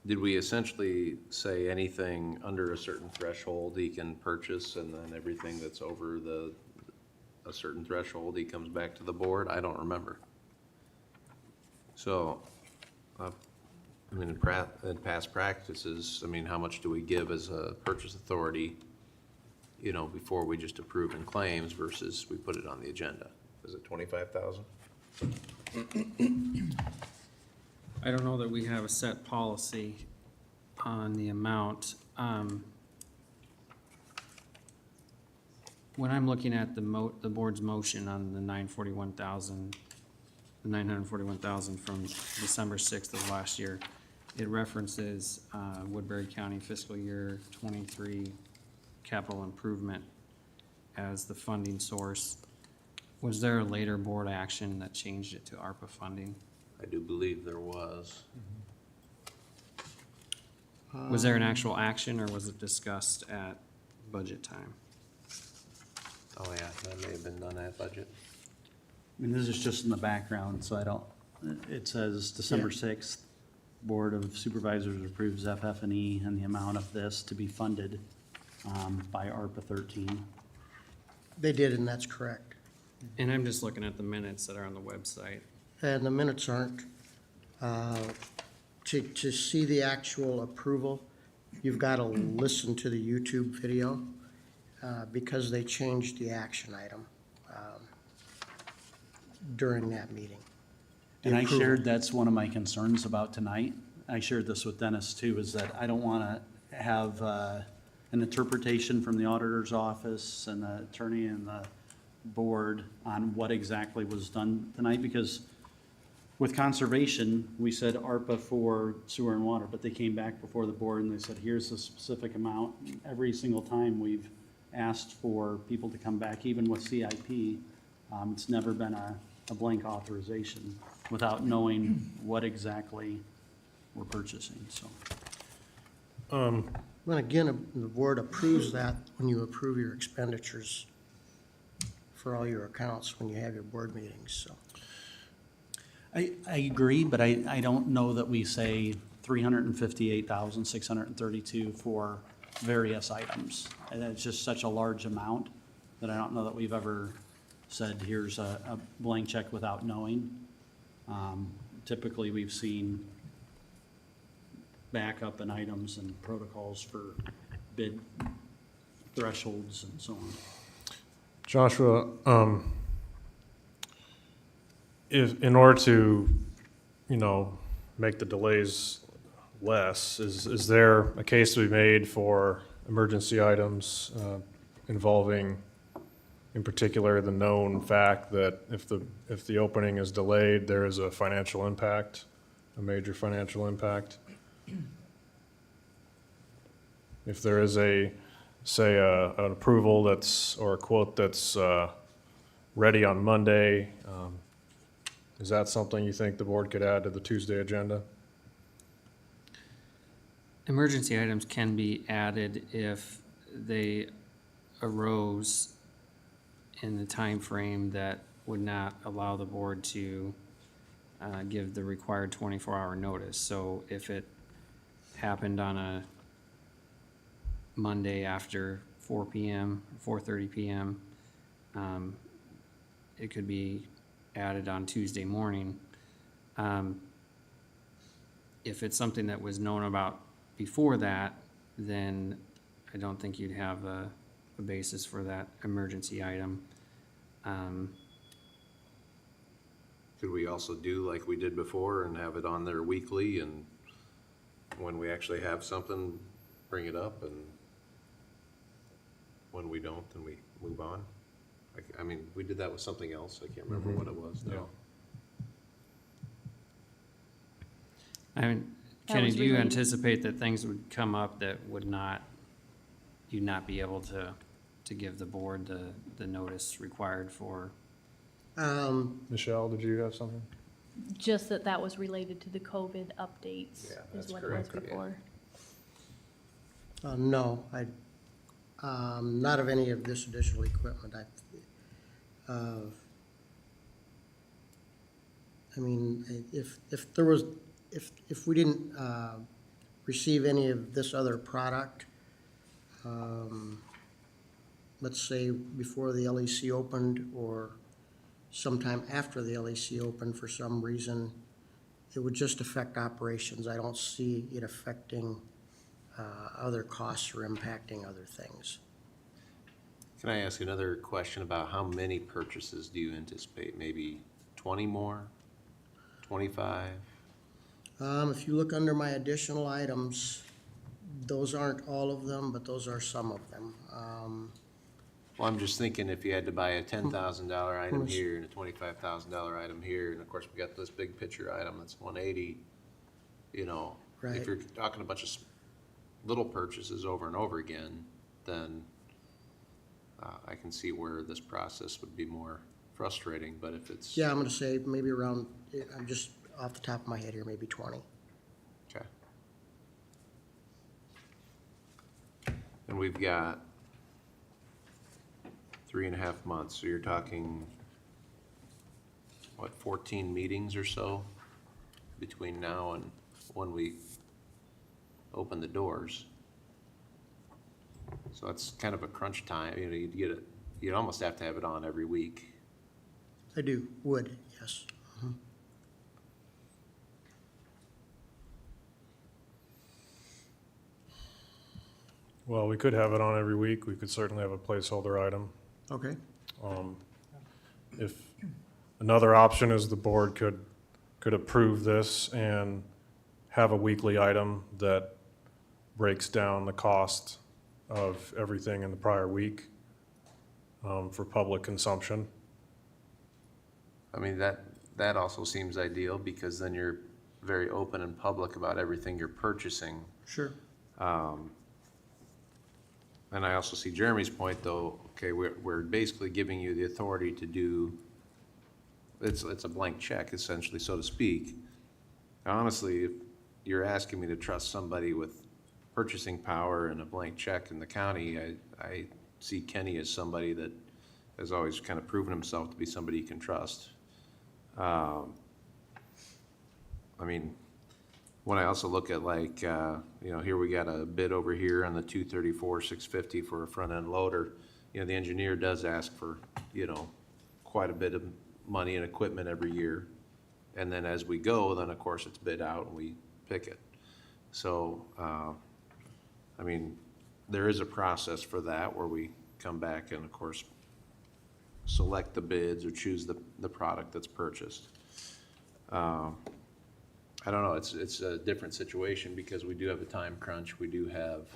did we essentially say anything under a certain threshold he can purchase, and then everything that's over a certain threshold, he comes back to the board? I don't remember. So, I mean, in past practices, I mean, how much do we give as a purchase authority, you know, before we just approve in claims versus we put it on the agenda? Is it 25,000? I don't know that we have a set policy on the amount. When I'm looking at the board's motion on the 941,000 from December 6th of last year, it references Woodbury County fiscal year 23 capital improvement as the funding source. Was there a later board action that changed it to ARPA funding? I do believe there was. Was there an actual action, or was it discussed at budget time? Oh, yeah, that may have been done at budget. I mean, this is just in the background, so I don't, it says December 6th, Board of Supervisors approves FF&E and the amount of this to be funded by ARPA 13. They did, and that's correct. And I'm just looking at the minutes that are on the website. And the minutes aren't. To see the actual approval, you've got to listen to the YouTube video because they changed the action item during that meeting. And I shared, that's one of my concerns about tonight. I shared this with Dennis too, is that I don't want to have an interpretation from the auditor's office and the attorney and the board on what exactly was done tonight, because with conservation, we said ARPA for sewer and water, but they came back before the board and they said, here's the specific amount. Every single time we've asked for people to come back, even with CIP, it's never been a blank authorization without knowing what exactly we're purchasing, so. Well, again, the board approves that when you approve your expenditures for all your accounts when you have your board meetings, so. I agree, but I don't know that we say 358,632 for various items. And it's just such a large amount that I don't know that we've ever said, here's a blank check without knowing. Typically, we've seen backup in items and protocols for bid thresholds and so on. Joshua, if, in order to, make the delays less, is there a case to be made for emergency items involving, in particular, the known fact that if the opening is delayed, there is a financial impact, a major financial impact? If there is an approval or a quote that's ready on Monday, is that something you think the board could add to the Tuesday agenda? Emergency items can be added if they arose in the time frame that would not allow the board to give the required 24-hour notice. So if it happened on a Monday after 4 p.m., 4:30 p.m., it could be added on Tuesday morning. If it's something that was known about before that, then I don't think you'd have a basis for that emergency item. Could we also do like we did before and have it on there weekly, and when we actually have something, bring it up, and when we don't, then we move on? I mean, we did that with something else. I can't remember what it was now. I mean, That Kenny, was do you related. anticipate that things would come up that would not, you'd not be able to give the board the notice required for? Michelle, did you have something? Just that was related to the COVID updates, Yeah, is that's what it was correct, yeah. before. No, not of any of this additional equipment. I mean, if there was, if we didn't receive any of this other product, let's say before the LEC opened or sometime after the LEC opened for some reason, it would just affect operations. I don't see it affecting other costs or impacting other things. Can I ask another question about how many purchases do you anticipate? Maybe 20 more? 25? If you look under my additional items, those aren't all of them, but those are some of them. Well, I'm just thinking if you had to buy a $10,000 item here and a $25,000 item here, and of course we got this big picture item that's 180, Right. if you're talking a bunch of little purchases over and over again, then I can see where this process would be more frustrating, but if it's. Yeah, I'm gonna say maybe around, I'm just off the top of my head here, maybe 20. Okay. And we've got 3.5 months, so you're talking, 14 meetings or so between now and when we open the doors? So that's kind of a crunch time, you'd almost have to have it on every week. I would, yes. Well, we could have it on every week. We could certainly have a placeholder item. Okay. If another option is the board could approve this and have a weekly item that breaks down the cost of everything in the prior week for public consumption. I mean, that also seems ideal, because then you're very open and public about everything you're purchasing. Sure. And I also see Jeremy's point, though, okay, we're basically giving you the authority to do, it's a blank check, essentially, so to speak. Honestly, if you're asking me to trust somebody with purchasing power and a blank check in the county, I see Kenny as somebody that has always kind of proven himself to be somebody you can trust. I mean, when I also look at here we got a bid over here on the 234, 650 for a front end loader. The engineer does ask for, quite a bit of money and equipment every year. And then as we go, then of course it's bid out and we pick it. So, I mean, there is a process for that where we come back and of course select the bids or choose the product that's purchased. I don't know, it's a different situation because we do have a time crunch. We do have,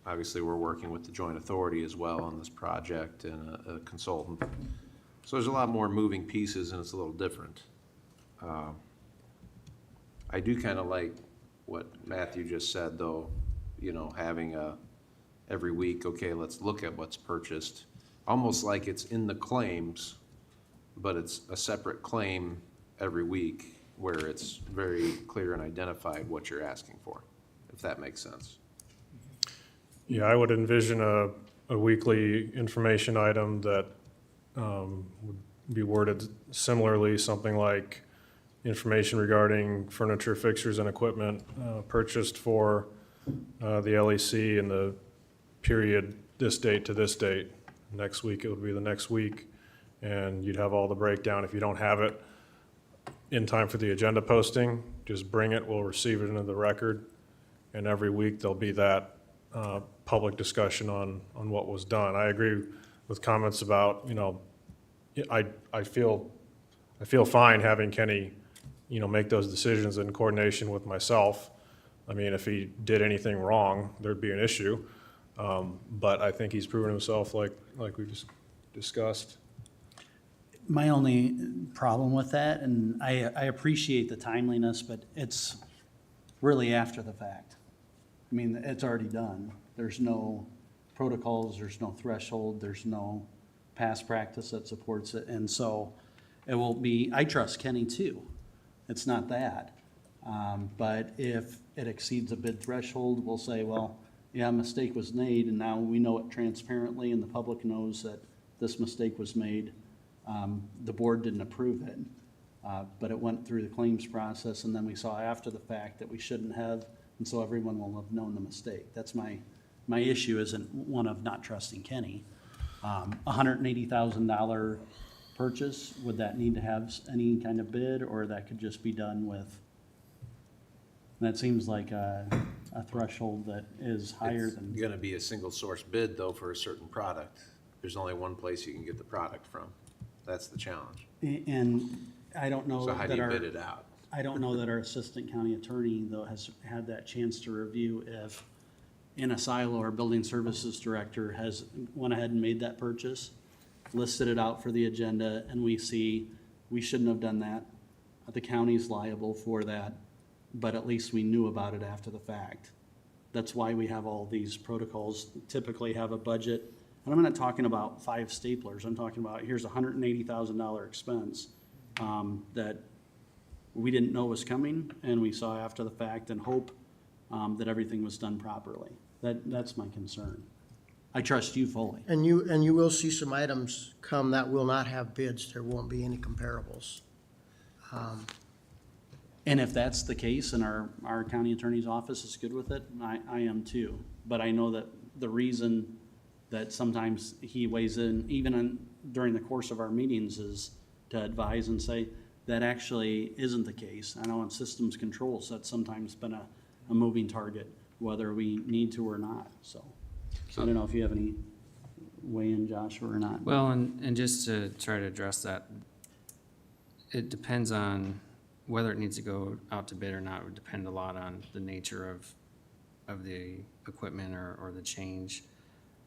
obviously, we're working with the joint authority as well on this project and a consultant. So there's a lot more moving pieces and it's a little different. I do kind of like what Matthew just said, though, you know, having every week, okay, let's look at what's purchased. Almost like it's in the claims, but it's a separate claim every week where it's very clear and identified what you're asking for, if that makes sense. Yeah, I would envision a weekly information item that would be worded similarly, something like information regarding furniture, fixtures, and equipment purchased for the LEC in the period this date to this date. Next week, it would be the next week, and you'd have all the breakdown. If you don't have it in time for the agenda posting, just bring it, we'll receive it into the record, and every week there'll be that public discussion on what was done. I agree with comments about, you know, I feel fine having Kenny, you know, make those decisions in coordination with myself. I mean, if he did anything wrong, there'd be an issue. But I think he's proven himself like we just discussed. My only problem with that, and I appreciate the timeliness, but it's really after the fact. I mean, it's already done. There's no protocols, there's no threshold, there's no past practice that supports it. And so it will be, I trust Kenny too. It's not that. But if it exceeds a bid threshold, we'll say, well, yeah, a mistake was made, and now we know it transparently, and the public knows that this mistake was made. The board didn't approve it, but it went through the claims process, and then we saw after the fact that we shouldn't have, and so everyone will have known the mistake. That's my issue isn't one of not trusting Kenny. $180,000 purchase, would that need to have any kind of bid, or that could just be done with? That seems like a threshold that is higher than. It's gonna be a single source bid though for a certain product. There's only one place you can get the product from. That's the challenge. And I don't know So how do that you our, bid it out? I don't know that our assistant county attorney, though, has had that chance to review if in a silo, our building services director has went ahead and made that purchase, listed it out for the agenda, and we see we shouldn't have done that. The county's liable for that, but at least we knew about it after the fact. That's why we have all these protocols, typically have a budget. And I'm not talking about 5 staplers. I'm talking about here's $180,000 expense that we didn't know was coming, and we saw after the fact and hope that everything was done properly. That's my concern. I trust you fully. And you will see some items come that will not have bids. There won't be any comparables. And if that's the case and our county attorney's office is good with it, I am too. But I know that the reason that sometimes he weighs in, even during the course of our meetings, is to advise and say, that actually isn't the case. I know in systems controls, that's sometimes been a moving target, whether we need to or not, so. I don't know if you have any weigh in, Joshua, or not. Well, and just to try to address that, it depends on whether it needs to go out to bid or not. It would depend a lot on the nature of the equipment or the change.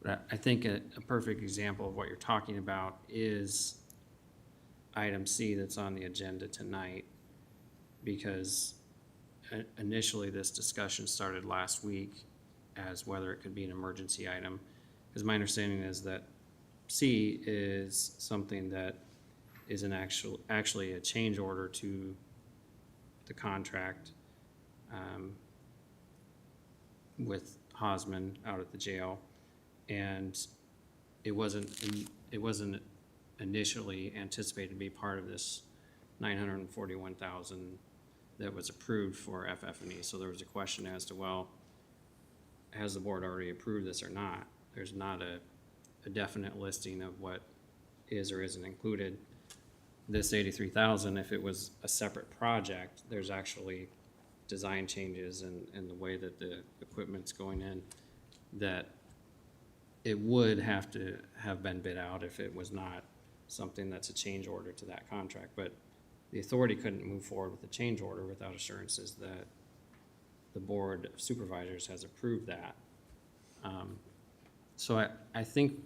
But I think a perfect example of what you're talking about is item C that's on the agenda tonight, because initially this discussion started last week as whether it could be an emergency item. Because my understanding is that C is something that is actually a change order to the contract with Hosman out at the jail, and it wasn't initially anticipated to be part of this $941,000 that was approved for FF&E. So there was a question as to, well, has the board already approved this or not? There's not a definite listing of what is or isn't included. This 83,000, if it was a separate project, there's actually design changes in the way that the equipment's going in, that it would have to have been bid out if it was not something that's a change order to that contract. But the authority couldn't move forward with a change order without assurances that the Board of Supervisors has approved that. So I think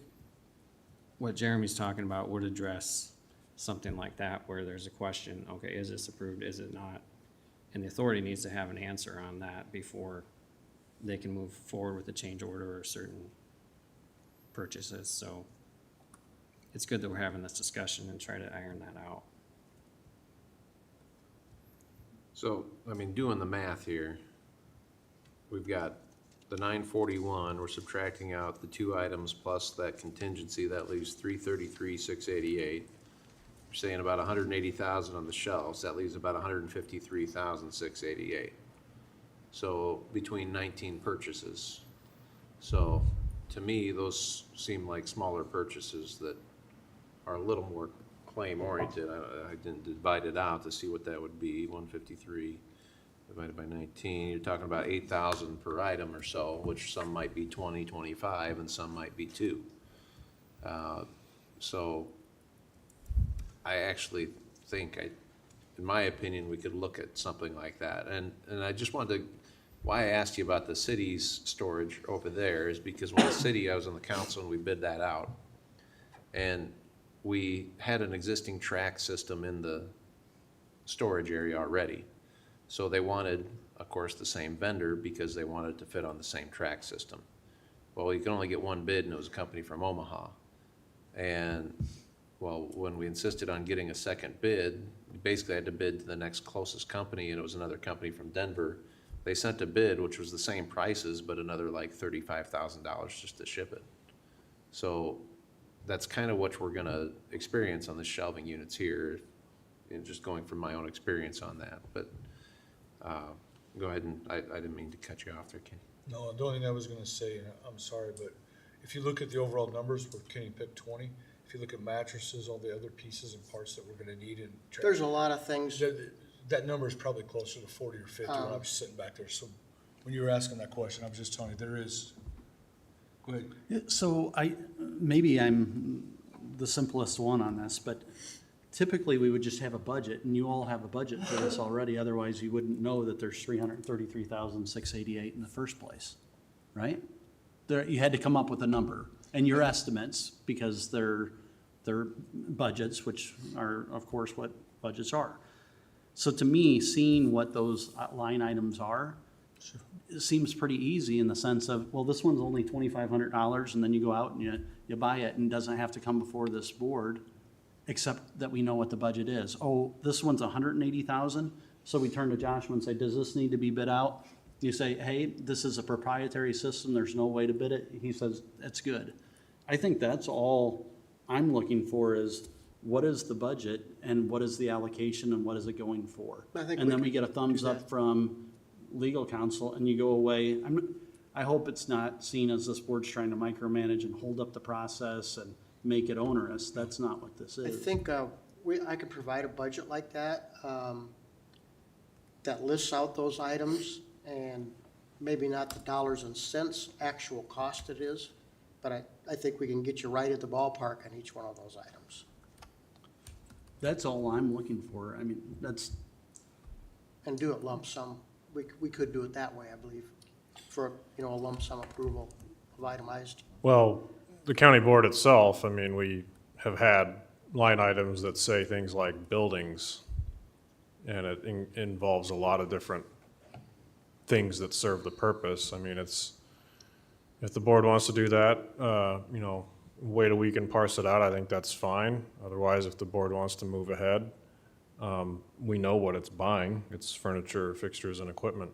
what Jeremy's talking about would address something like that, where there's a question, okay, is this approved, is it not? And the authority needs to have an answer on that before they can move forward with a change order or certain purchases. So it's good that we're having this discussion and try to iron that out. So, I mean, doing the math here, we've got the 941, we're subtracting out the two items plus that contingency, that leaves 333,688. You're saying about 180,000 on the shelves, that leaves about 153,688. So between 19 purchases. So to me, those seem like smaller purchases that are a little more claim oriented. I didn't divide it out to see what that would be. 153 divided by 19, you're talking about 8,000 per item or so, which some might be 20, 25, and some might be 2. So I actually think, in my opinion, we could look at something like that. And I just wanted to, why I asked you about the city's storage over there is because when the city, I was on the council and we bid that out. And we had an existing track system in the storage area already. So they wanted, of course, the same vendor because they wanted it to fit on the same track system. Well, you can only get one bid, and it was a company from Omaha. And, well, when we insisted on getting a second bid, we basically had to bid to the next closest company, and it was another company from Denver. They sent a bid, which was the same prices, but another like $35,000 just to ship it. So that's kind of what we're gonna experience on the shelving units here, and just going from my own experience on that. But go ahead, and I didn't mean to cut you off there, Kenny. No, the only thing I was gonna say, and I'm sorry, but if you look at the overall numbers, where Kenny picked 20, if you look at mattresses, all the other pieces and parts that we're gonna need in. There's a lot of things. That number is probably closer to 40 or 50 when I was sitting back there. So when you were asking that question, I was just telling you, there is, go ahead. So maybe I'm the simplest one on this, but typically we would just have a budget, and you all have a budget for this already, otherwise you wouldn't know that there's 333,688 in the first place, right? You had to come up with a number, and your estimates, because they're budgets, which are, of course, what budgets are. So to me, seeing what those line items are, it seems pretty easy in the sense of, well, this one's only $2,500, and then you go out and you buy it, and it doesn't have to come before this board, except that we know what the budget is. Oh, this one's 180,000, so we turn to Joshua and say, does this need to be bid out? You say, hey, this is a proprietary system, there's no way to bid it. He says, it's good. I think that's all I'm looking for is, what is the budget and what is the allocation and what is it going for? And then we get a thumbs up from legal counsel and you go away. I hope it's not seen as this board's trying to micromanage and hold up the process and make it onerous. That's not what this I is. think I could provide a budget like that, that lists out those items and maybe not the dollars and cents actual cost it is, but I think we can get you right at the ballpark on each one of those items. That's all I'm looking for. I mean, And do it lump sum. We could do it that way, I believe, for, a lump sum approval of itemized. Well, the county board itself, I mean, we have had line items that say things like buildings, and it involves a lot of different things that serve the purpose. I mean, if the board wants to do that, wait a week and parse it out, I think that's fine. Otherwise, if the board wants to move ahead, we know what it's buying. It's furniture, fixtures, and equipment.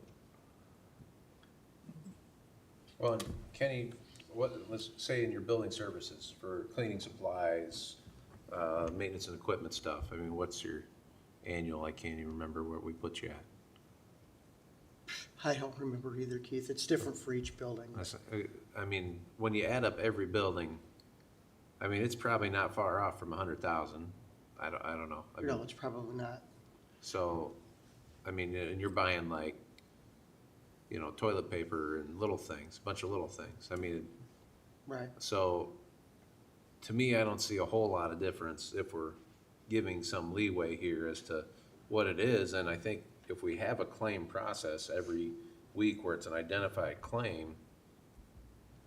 Well, Kenny, let's say in your building services for cleaning supplies, maintenance and equipment stuff, I mean, what's your annual? I can't even remember where we put you at. I don't remember either, Keith. It's different for each building. I mean, when you add up every building, I mean, it's probably not far off from 100,000. I don't know. I mean, No, it's probably not. So, I mean, and you're buying like, you know, toilet paper and little things, a bunch of little things. I mean, Right. so to me, I don't see a whole lot of difference if we're giving some leeway here as to what it is. And I think if we have a claim process every week where it's an identified claim,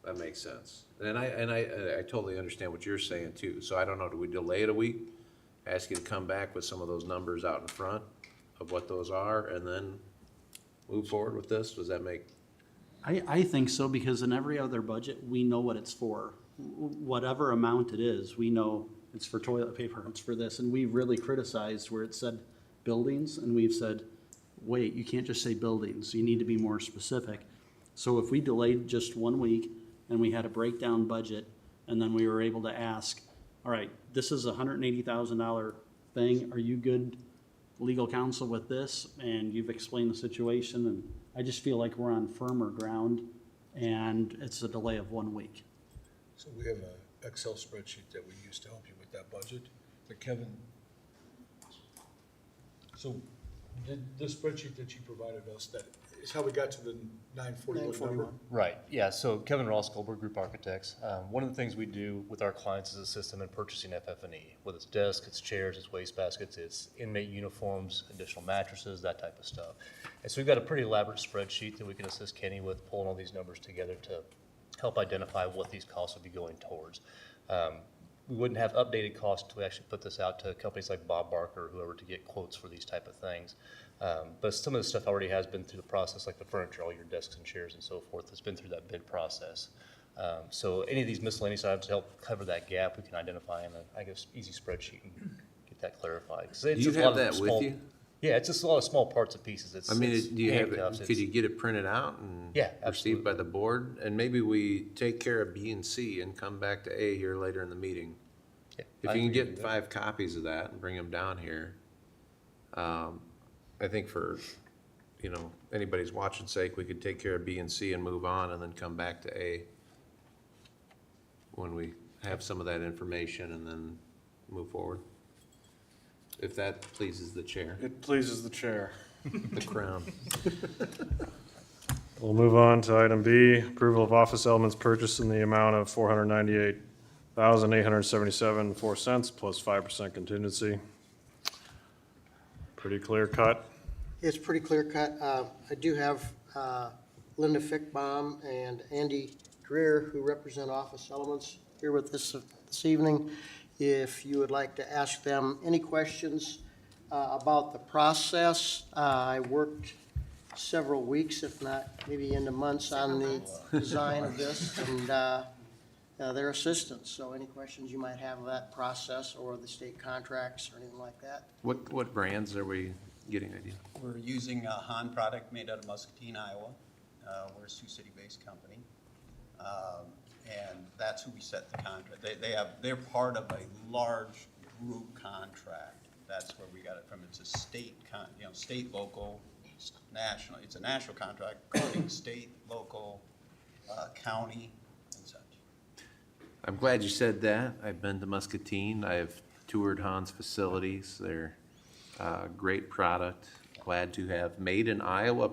that makes sense. And I totally understand what you're saying too. So I don't know, do we delay it a week? Ask you to come back with some of those numbers out in front of what those are and then move forward with this? Does that make? I think so, because in every other budget, we know what it's for. Whatever amount it is, we know it's for toilet paper, it's for this, and we've really criticized where it said buildings, and we've said, wait, you can't just say buildings, you need to be more specific. So if we delayed just 1 week and we had a breakdown budget, and then we were able to ask, all right, this is a $180,000 thing, are you good, legal counsel, with this? And you've explained the situation, and I just feel like we're on firmer ground, and it's a delay of 1 week. So we have an Excel spreadsheet that we use to help you with that budget, that Kevin. So the spreadsheet that you provided us, that is how we got to the 941 number? Right, yeah, so Kevin Ross, Goldberg Group Architects. One of the things we do with our clients is assist them in purchasing FF&E, whether it's desks, it's chairs, it's wastebaskets, it's inmate uniforms, additional mattresses, that type of stuff. And so we've got a pretty elaborate spreadsheet that we can assist Kenny with pulling all these numbers together to help identify what these costs would be going towards. We wouldn't have updated costs until we actually put this out to companies like Bob Barker or whoever to get quotes for these type of things. But some of the stuff already has been through the process, like the furniture, all your desks and chairs and so forth, it's been through that bid process. So any of these miscellaneous items to help cover that gap, we can identify in a, I guess, easy spreadsheet and get that clarified. 'Cause it's Do you just a lot have of that small- with you? Yeah, it's just a lot of small parts and pieces. It's, I mean, it's do you have handcuffs, it, could it's- you get it printed out and Yeah, received by the board? And maybe we take care of B and C and come back to A here later in the meeting. Yeah, If I you can agree get with 5 copies of that and bring them down here, I think for, you know, anybody's watching sake, we could take care of B and C and move on and then come back to A when we have some of that information and then move forward. If that pleases the chair, It pleases the chair. the crown. We'll move on to item B, approval of office elements purchased in the amount of $498,877.04 plus 5% contingency. Pretty clear cut. It's pretty clear cut. I do have Linda Fickbaum and Andy Greer, who represent Office Elements, here with us this evening. If you would like to ask them any questions about the process, I worked several weeks, if not maybe into months, on the design of this and their assistance. So any questions you might have of that process or the state contracts or anything like that? What brands are we getting idea? We're using a Han product made out of Muscatine, Iowa. We're a Sioux City-based company. And that's who we set the contract. They're part of a large group contract. That's where we got it from. It's a state, state, local, national. It's a national contract covering state, local, county, and such. I'm glad you said that. I've been to Muscatine. I've toured Han's facilities. They're a great product. Glad to have made in Iowa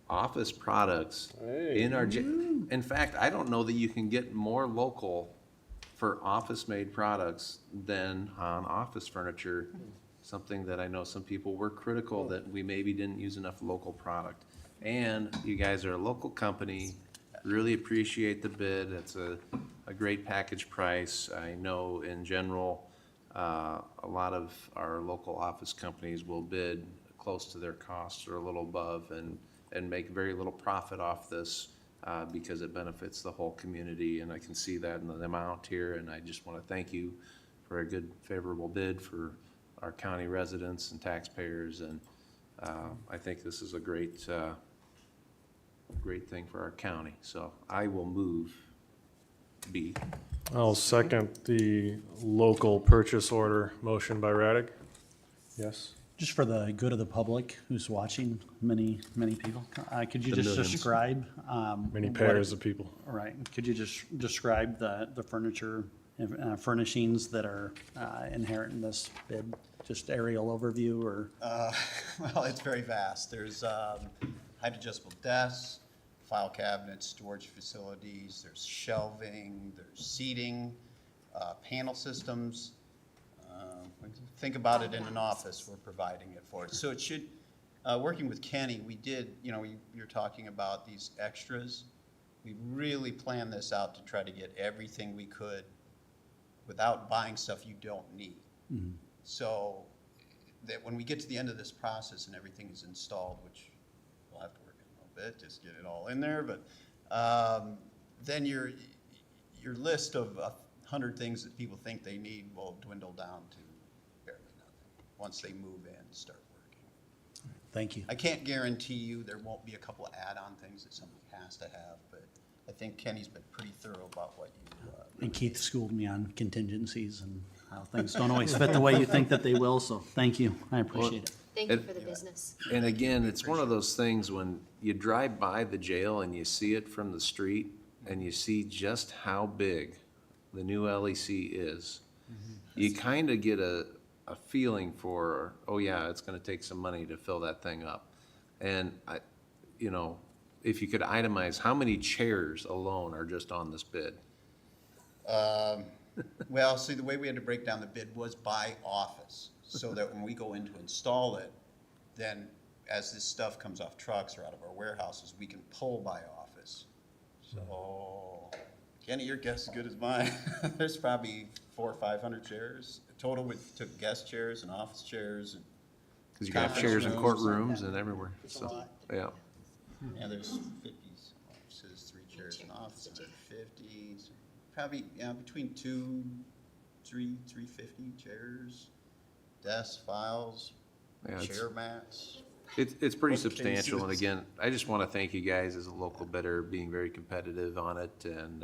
office products in our, in fact, I don't know that you can get more local for office-made products than Han office furniture. Something that I know some people were critical that we maybe didn't use enough local product. And you guys are a local company, really appreciate the bid. It's a great package price. I know in general, a lot of our local office companies will bid close to their costs or a little above and make very little profit off this because it benefits the whole community. And I can see that in the amount here. And I just want to thank you for a good favorable bid for our county residents and taxpayers. And I think this is a great thing for our county. So I will move B. I'll second the local purchase order motion by Raddick. Yes? Just for the good of the public who's watching, many people, could you The just millions. describe? Many what pairs it- of people. All right, could you just describe the furniture furnishings that are inherent in this bid? Just aerial overview or? Well, it's very vast. There's height adjustable desks, file cabinets, storage facilities, there's shelving, there's seating, panel systems. Think about it in an office, we're providing it for it. So it should, working with Kenny, we did, you're talking about these extras. We really planned this out to try to get everything we could without buying stuff you don't need. So that when we get to the end of this process and everything is installed, which we'll have to work on a little bit, just get it all in there, but then your list of 100 things that people think they need will dwindle down to barely nothing once they move in and start working. Thank you. I can't guarantee you there won't be a couple of add-on things that somebody has to have, but I think Kenny's been pretty thorough about what you. And Keith schooled me on contingencies and how things don't always fit the way you think that they will, so thank you. I appreciate it. Thank you for the business. And again, it's one of those things when you drive by the jail and you see it from the street and you see just how big the new LEC is, you kind of get a feeling for, oh yeah, it's going to take some money to fill that thing up. And if you could itemize, how many chairs alone are just on this bid? Well, see, the way we had to break down the bid was by office, so that when we go in to install it, then as this stuff comes off trucks or out of our warehouses, we can pull by office. So, Kenny, your guess is as good as mine. There's probably 400 or 500 chairs total. We took guest chairs and office chairs. Because you got chairs in courtrooms and everywhere. It's a So, lot. yeah. Yeah, there's 50 offices, 3 chairs in office, 150. So probably, between 350 chairs, desks, files, Yeah, it's- chair mats. It's pretty Bookcases. substantial, and again, I just want to thank you guys as a local bidder, being very competitive on it and,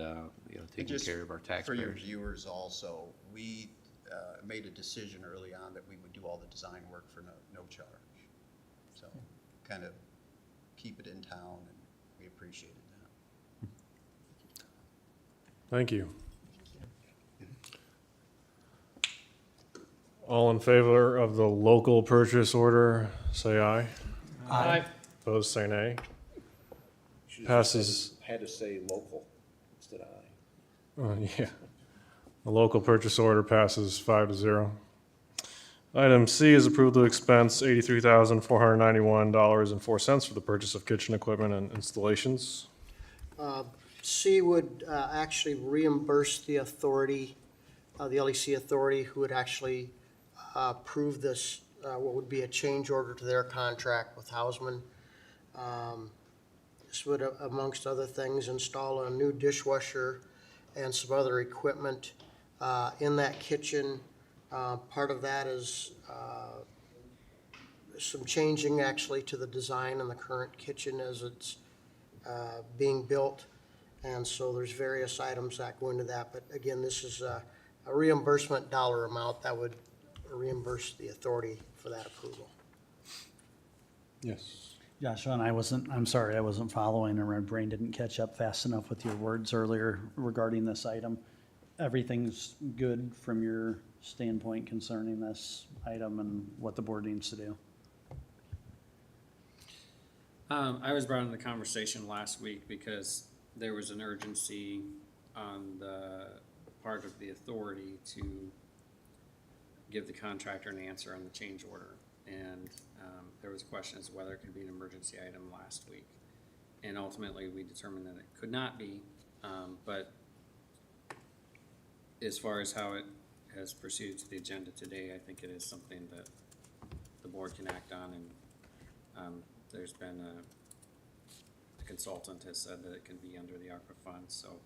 taking Just care of our For your taxpayers. viewers also, we made a decision early on that we would do all the design work for no charge. So kind of keep it in town, and we appreciated that. Thank you. All in favor of the local purchase order, say aye. Aye. Opposed, say nay. Should've Passes. Had to say local instead of I. Yeah. The local purchase order passes 5-0. Item C is approval to expense $83,491.04 for the purchase of kitchen equipment and installations. C would actually reimburse the authority, the LEC authority, who would actually approve this, what would be a change order to their contract with Hausman. This would, amongst other things, install a new dishwasher and some other equipment in that kitchen. Part of that is some changing actually to the design in the current kitchen as it's being built. And so there's various items that go into that. But again, this is a reimbursement dollar amount that would reimburse the authority for that approval. Yes. Joshua, and I'm sorry, I wasn't following, or my brain didn't catch up fast enough with your words earlier regarding this item. Everything's good from your standpoint concerning this item and what the board needs to do? I was brought into the conversation last week because there was an urgency on the part of the authority to give the contractor an answer on the change order. And there was questions whether it could be an emergency item last week. And ultimately, we determined that it could not be. But as far as how it has proceeded to the agenda today, I think it is something that the board can act on. And there's been the consultant has said that it can be under the ARPA fund. So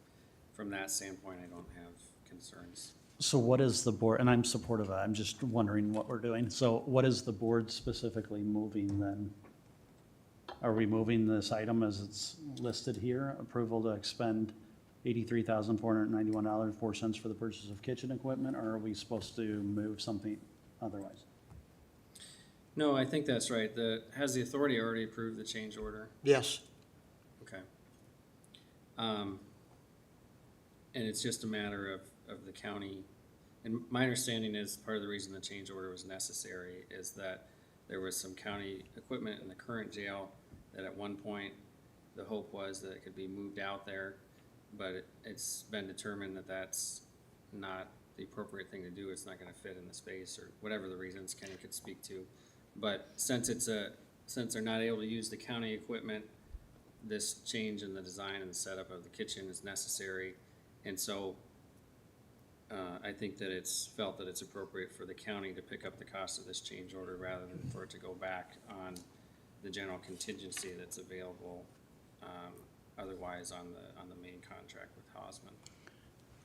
from that standpoint, I don't have concerns. So what is the board, and I'm supportive of that, I'm just wondering what we're doing. So what is the board specifically moving then? Are we moving this item as it's listed here, approval to expend $83,491.04 for the purchase of kitchen equipment, or are we supposed to move something otherwise? No, I think that's right. Has the authority already approved the change order? Yes. Okay. And it's just a matter of of the county, and my understanding is part of the reason the change order was necessary is that there was some county equipment in the current jail that at one point, the hope was that it could be moved out there, but it's been determined that that's not the appropriate thing to do. It's not gonna fit in the space, or whatever the reasons Kenny could speak to. But since they're not able to use the county equipment, this change in the design and the setup of the kitchen is necessary. And so, I think that it's felt that it's appropriate for the county to pick up the cost of this change order rather than for it to go back on the general contingency that's available, otherwise on the main contract with Hausman.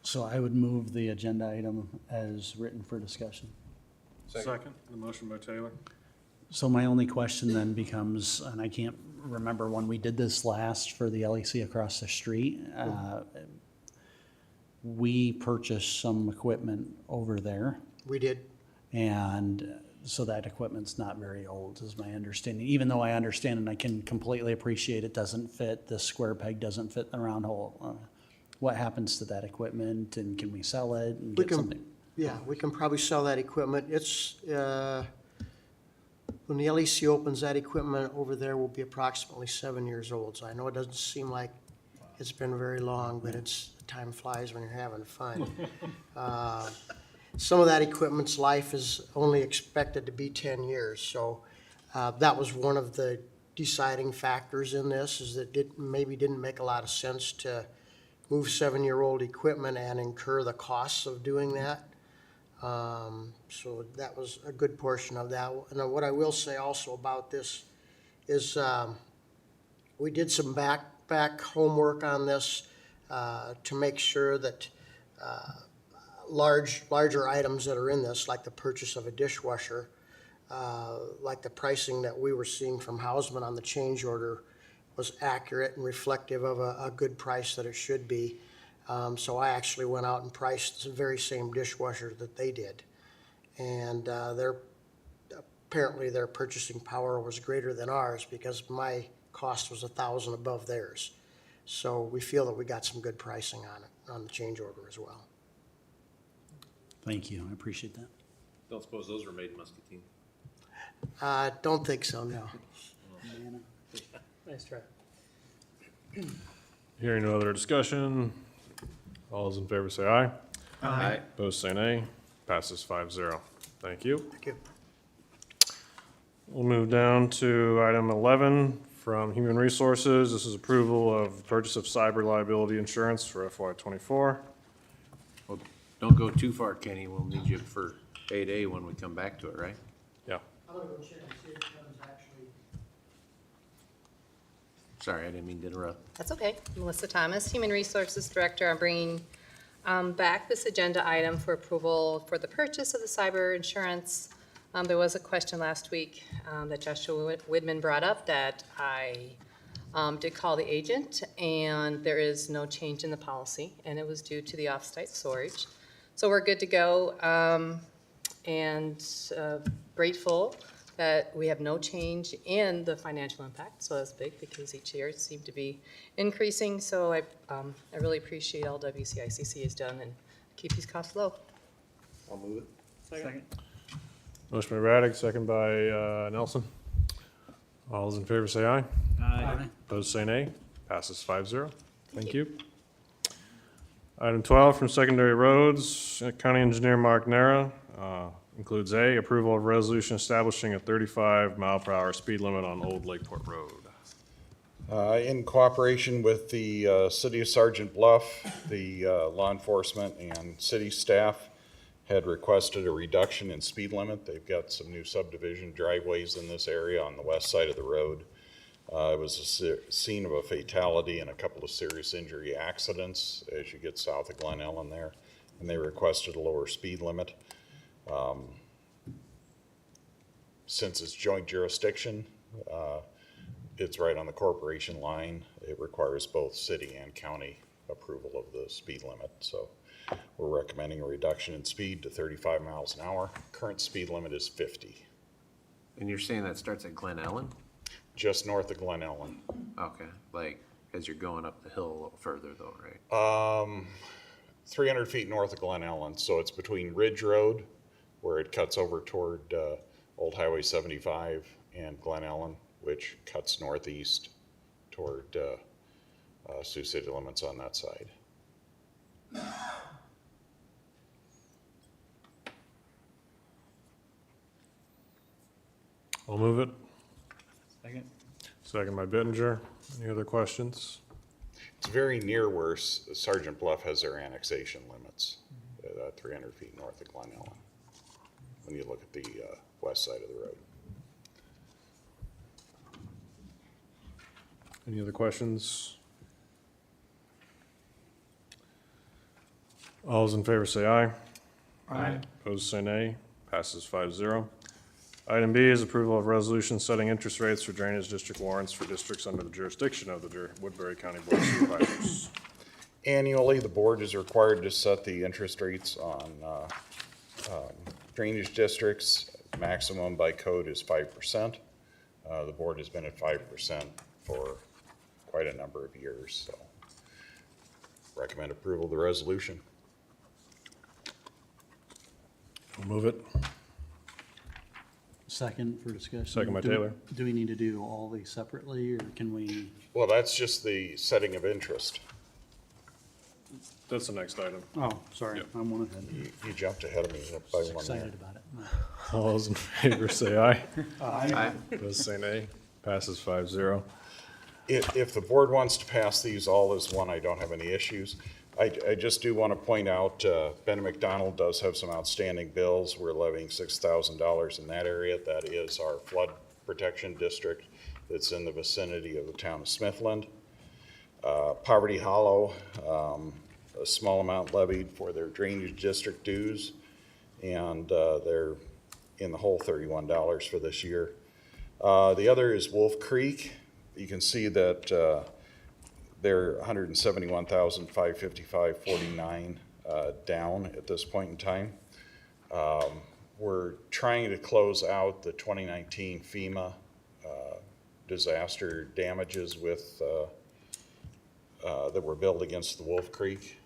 So I would move the agenda item as written for discussion. Second. The motion by Taylor. So my only question then becomes, and I can't remember when we did this last for the LEC across the street, we purchased some equipment over there, We did. and so that equipment's not very old, is my understanding. Even though I understand and I can completely appreciate it doesn't fit, the square peg doesn't fit the round hole. What happens to that equipment, and can we sell it and We get can, something? yeah, we can probably sell that equipment. It's, when the LEC opens, that equipment over there will be approximately 7 years old. So I know it doesn't seem like it's been very long, but time flies when you're having fun. Some of that equipment's life is only expected to be 10 years. So that was one of the deciding factors in this, is that it maybe didn't make a lot of sense to move 7-year-old equipment and incur the costs of doing that. So that was a good portion of that. And what I will say also about this is we did some back homework on this to make sure that larger items that are in this, like the purchase of a dishwasher, like the pricing that we were seeing from Hausman on the change order, was accurate and reflective of a good price that it should be. So I actually went out and priced the very same dishwasher that they did. And apparently their purchasing power was greater than ours, because my cost was $1,000 above theirs. So we feel that we got some good pricing on it, on the change order as well. Thank you, I appreciate that. Don't suppose those were made in Muscatine? Don't think so, no. Nice try. Hearing no other discussion, all those in favor say aye. Aye. Opposed say nay. Passes 5-0. Thank you. Thank you. We'll move down to item 11 from Human Resources. This is approval of purchase of cyber liability insurance for FY '24. Well, don't go too far, Kenny. We'll need you for 8A when we come back to it, right? Yeah. I'm gonna go check and see if Kevin's actually. Sorry, I didn't mean to interrupt. That's okay. Melissa Thomas, Human Resources Director. I'm bringing back this agenda item for approval for the purchase of the cyber insurance. There was a question last week that Joshua Widman brought up that I did call the agent, and there is no change in the policy, and it was due to the off-site storage. So we're good to go, and grateful that we have no change in the financial impact. So that's big, because each year it seemed to be increasing. So I really appreciate all WCICC has done and keep these costs low. I'll move it. Second. Motion by Raddick, second by Nelson. All those in favor say aye. Aye. Opposed say nay. Passes 5-0. Thank you. Item 12 from Secondary Roads, County Engineer Mark Nera, includes A, approval of resolution establishing a 35-mile-per-hour speed limit on Old Lakeport Road. In cooperation with the City of Sergeant Bluff, the law enforcement and city staff had requested a reduction in speed limit. They've got some new subdivision driveways in this area on the west side of the road. It was a scene of a fatality and a couple of serious injury accidents as you get south of Glen Ellen there, and they requested a lower speed limit. Since it's joint jurisdiction, it's right on the corporation line. It requires both city and county approval of the speed limit. So we're recommending a reduction in speed to 35 miles an hour. Current speed limit is 50. And you're saying that starts at Glen Ellen? Just north of Glen Ellen. Okay, like, as you're going up the hill a little further though, right? 300 feet north of Glen Ellen, so it's between Ridge Road, where it cuts over toward Old Highway 75, and Glen Ellen, which cuts northeast toward Sioux City limits on that side. I'll move it. Second. Second by Bittinger. Any other questions? It's very near where Sergeant Bluff has their annexation limits, 300 feet north of Glen Ellen, when you look at the west side of the road. Any other questions? All those in favor say aye. Aye. Opposed say nay. Passes 5-0. Item B is approval of resolution setting interest rates for drainage district warrants for districts under the jurisdiction of the Woodbury County Board of Supervisors. Annually, the board is required to set the interest rates on drainage districts. Maximum by code is 5%. The board has been at 5% for quite a number of years, so recommend approval of the resolution. I'll move it. Second for discussion. Second by Do we- Taylor. Do we need to do all these separately, or can we? Well, that's just the setting of interest. That's the next item. Oh, sorry, Yep. I'm one ahead. You jumped ahead of me by one Excited there. about it. All those in favor say aye. Aye. Opposed say nay. Passes 5-0. If the board wants to pass these all as one, I don't have any issues. I just do want to point out, Ben McDonald does have some outstanding bills. We're levying $6,000 in that area. That is our flood protection district that's in the vicinity of the town of Smithland. Poverty Hollow, a small amount levied for their drainage district dues, and they're in the hole $31 for this year. The other is Wolf Creek. You can see that they're $171,555.49 down at this point in time. We're trying to close out the 2019 FEMA disaster damages with that were billed against the Wolf Creek.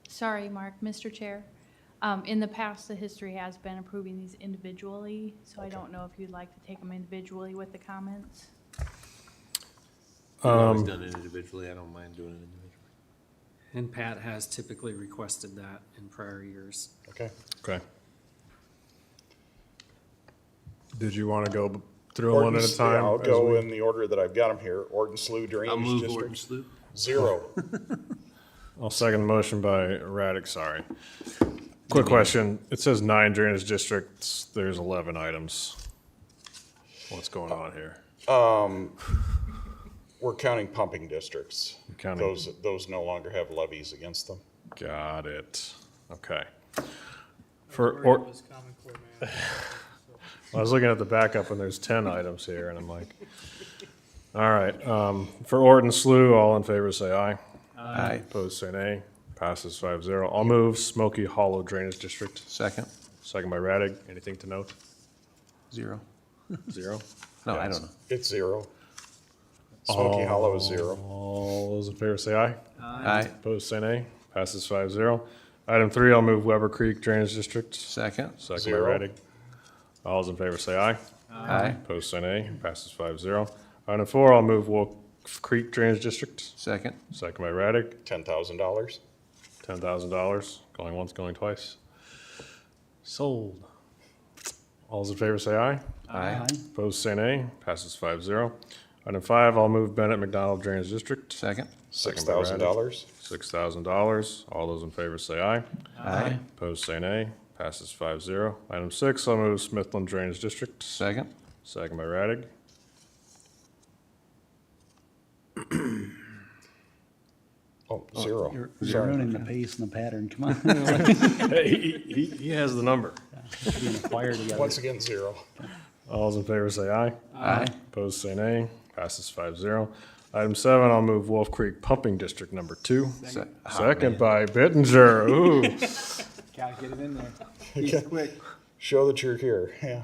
Sorry, Mark, Mr. Chair. In the past, the history has been approving these individually, so I don't know if you'd like to take them individually with the comments. I've always done it individually. I don't mind doing it individually. And Pat has typically requested that in prior years. Okay. Okay. Did you want to go through them one at a time? Yeah, I'll as go we- in the order that I've got them here. Orton Slough I'll Drainage move District. Orton Slough. 0. I'll second the motion by Raddick, sorry. Quick question. It says 9 drainage districts. There's 11 items. What's going on here? We're counting pumping districts. Counting- Those no longer have levies against them. Got it. Okay. I was looking at the backup and there's 10 items here and I'm like, all right. For Orton Slough, all in favor say aye. Aye. Opposed say nay. Passes 5-0. I'll move Smoky Hollow Drainage District. Second. Second by Raddick. Anything to note? 0. 0? No, I don't know. It's 0. Smoky Hollow is 0. All those in favor say aye. Aye. Opposed say nay. Passes 5-0. Item 3, I'll move Weber Creek Drainage District. Second. Second 0. by Raddick. All those in favor say aye. Aye. Opposed say nay. Passes 5-0. Item 4, I'll move Wolf Creek Drainage District. Second. Second by Raddick. $10,000. $10,000. Going once, going twice. Sold. All those in favor say aye. Aye. Opposed say nay. Passes 5-0. Item 5, I'll move Bennett McDonald Drainage District. Second. Second by Raddick. $6,000. $6,000. All those in favor say aye. Aye. Opposed say nay. Passes 5-0. Item 6, I'll move Smithland Drainage District. Second. Second by Raddick. Oh, 0. You're Sorry. ruining the pace and the pattern, come on. Hey, he has the number. Being a choir together. Once again, 0. All those in favor say aye. Aye. Opposed say nay. Passes 5-0. Item 7, I'll move Wolf Creek Pumping District number 2. Second by Bittinger. Ooh. Gotta get it in there. He's quick. Show that you're here. Yeah.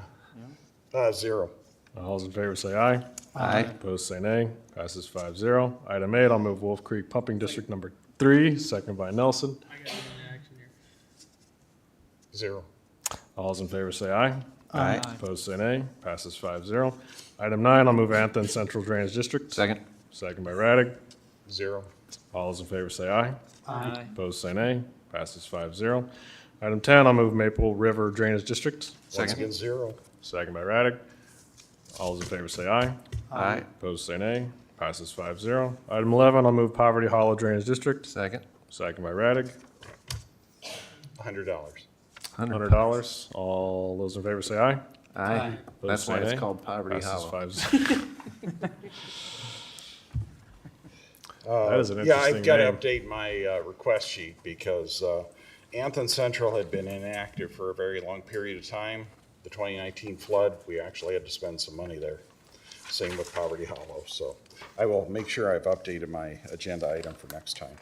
0. All those in favor say aye. Aye. Opposed say nay. Passes 5-0. Item 8, I'll move Wolf Creek Pumping District number 3, second by Nelson. I got an action here. 0. All those in favor say aye. Aye. Opposed, say nay. Passes 5-0. Item 9, I'll move Anthon Central Drainage District. Second. Second by Raddick. 0. All those in favor say aye. Aye. Opposed, say nay. Passes 5-0. Item 10, I'll move Maple River Drainage District. Once again, 0. Second by Raddick. All those in favor say aye. Aye. Opposed, say nay. Passes 5-0. Item 11, I'll move Poverty Hollow Drainage District. Second. Second by Raddick. $100. $100. All those in favor say aye. Aye. Opposed, That's why say it's nay. called Poverty Passes Hollow. 5-0. That is an Yeah, interesting I've got to name. update my request sheet because Anthon Central had been inactive for a very long period of time. The 2019 flood, we actually had to spend some money there. Same with Poverty Hollow. So I will make sure I've updated my agenda item for next time.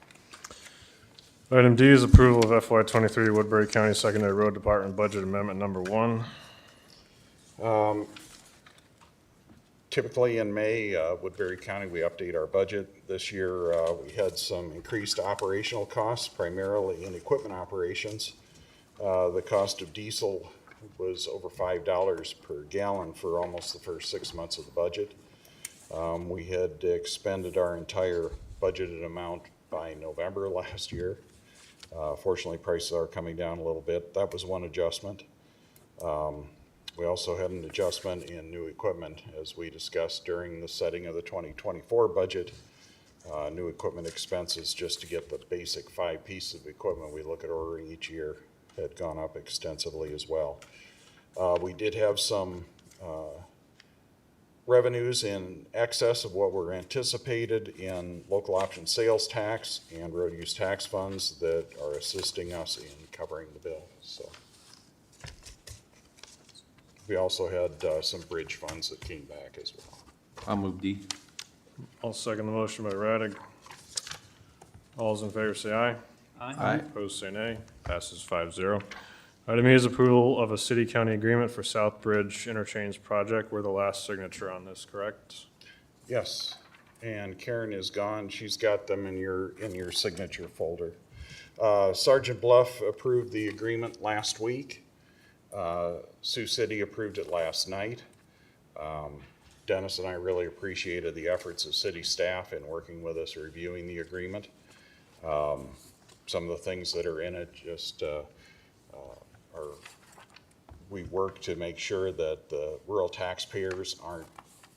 Item D is approval of FY23 Woodbury County Secondary Road Department Budget Amendment Number 1. Typically in May, Woodbury County, we update our budget. This year, we had some increased operational costs, primarily in equipment operations. The cost of diesel was over $5 per gallon for almost the first 6 months of the budget. We had expended our entire budgeted amount by November last year. Fortunately, prices are coming down a little bit. That was one adjustment. We also had an adjustment in new equipment, as we discussed during the setting of the 2024 budget. New equipment expenses, just to get the basic 5 pieces of equipment we look at ordering each year, had gone up extensively as well. We did have some revenues in excess of what were anticipated in local option sales tax and road use tax funds that are assisting us in covering the bill. So we also had some bridge funds that came back as well. I'll move D. I'll second the motion by Raddick. All those in favor say aye. Aye. Opposed, say nay. Passes 5-0. Item E is approval of a city-county agreement for South Bridge Interchange Project. We're the last signature on this, correct? Yes, and Karen is gone. She's got them in your signature folder. Sergeant Bluff approved the agreement last week. Sioux City approved it last night. Dennis and I really appreciated the efforts of city staff in working with us, reviewing the agreement. Some of the things that are in it just we work to make sure that the rural taxpayers aren't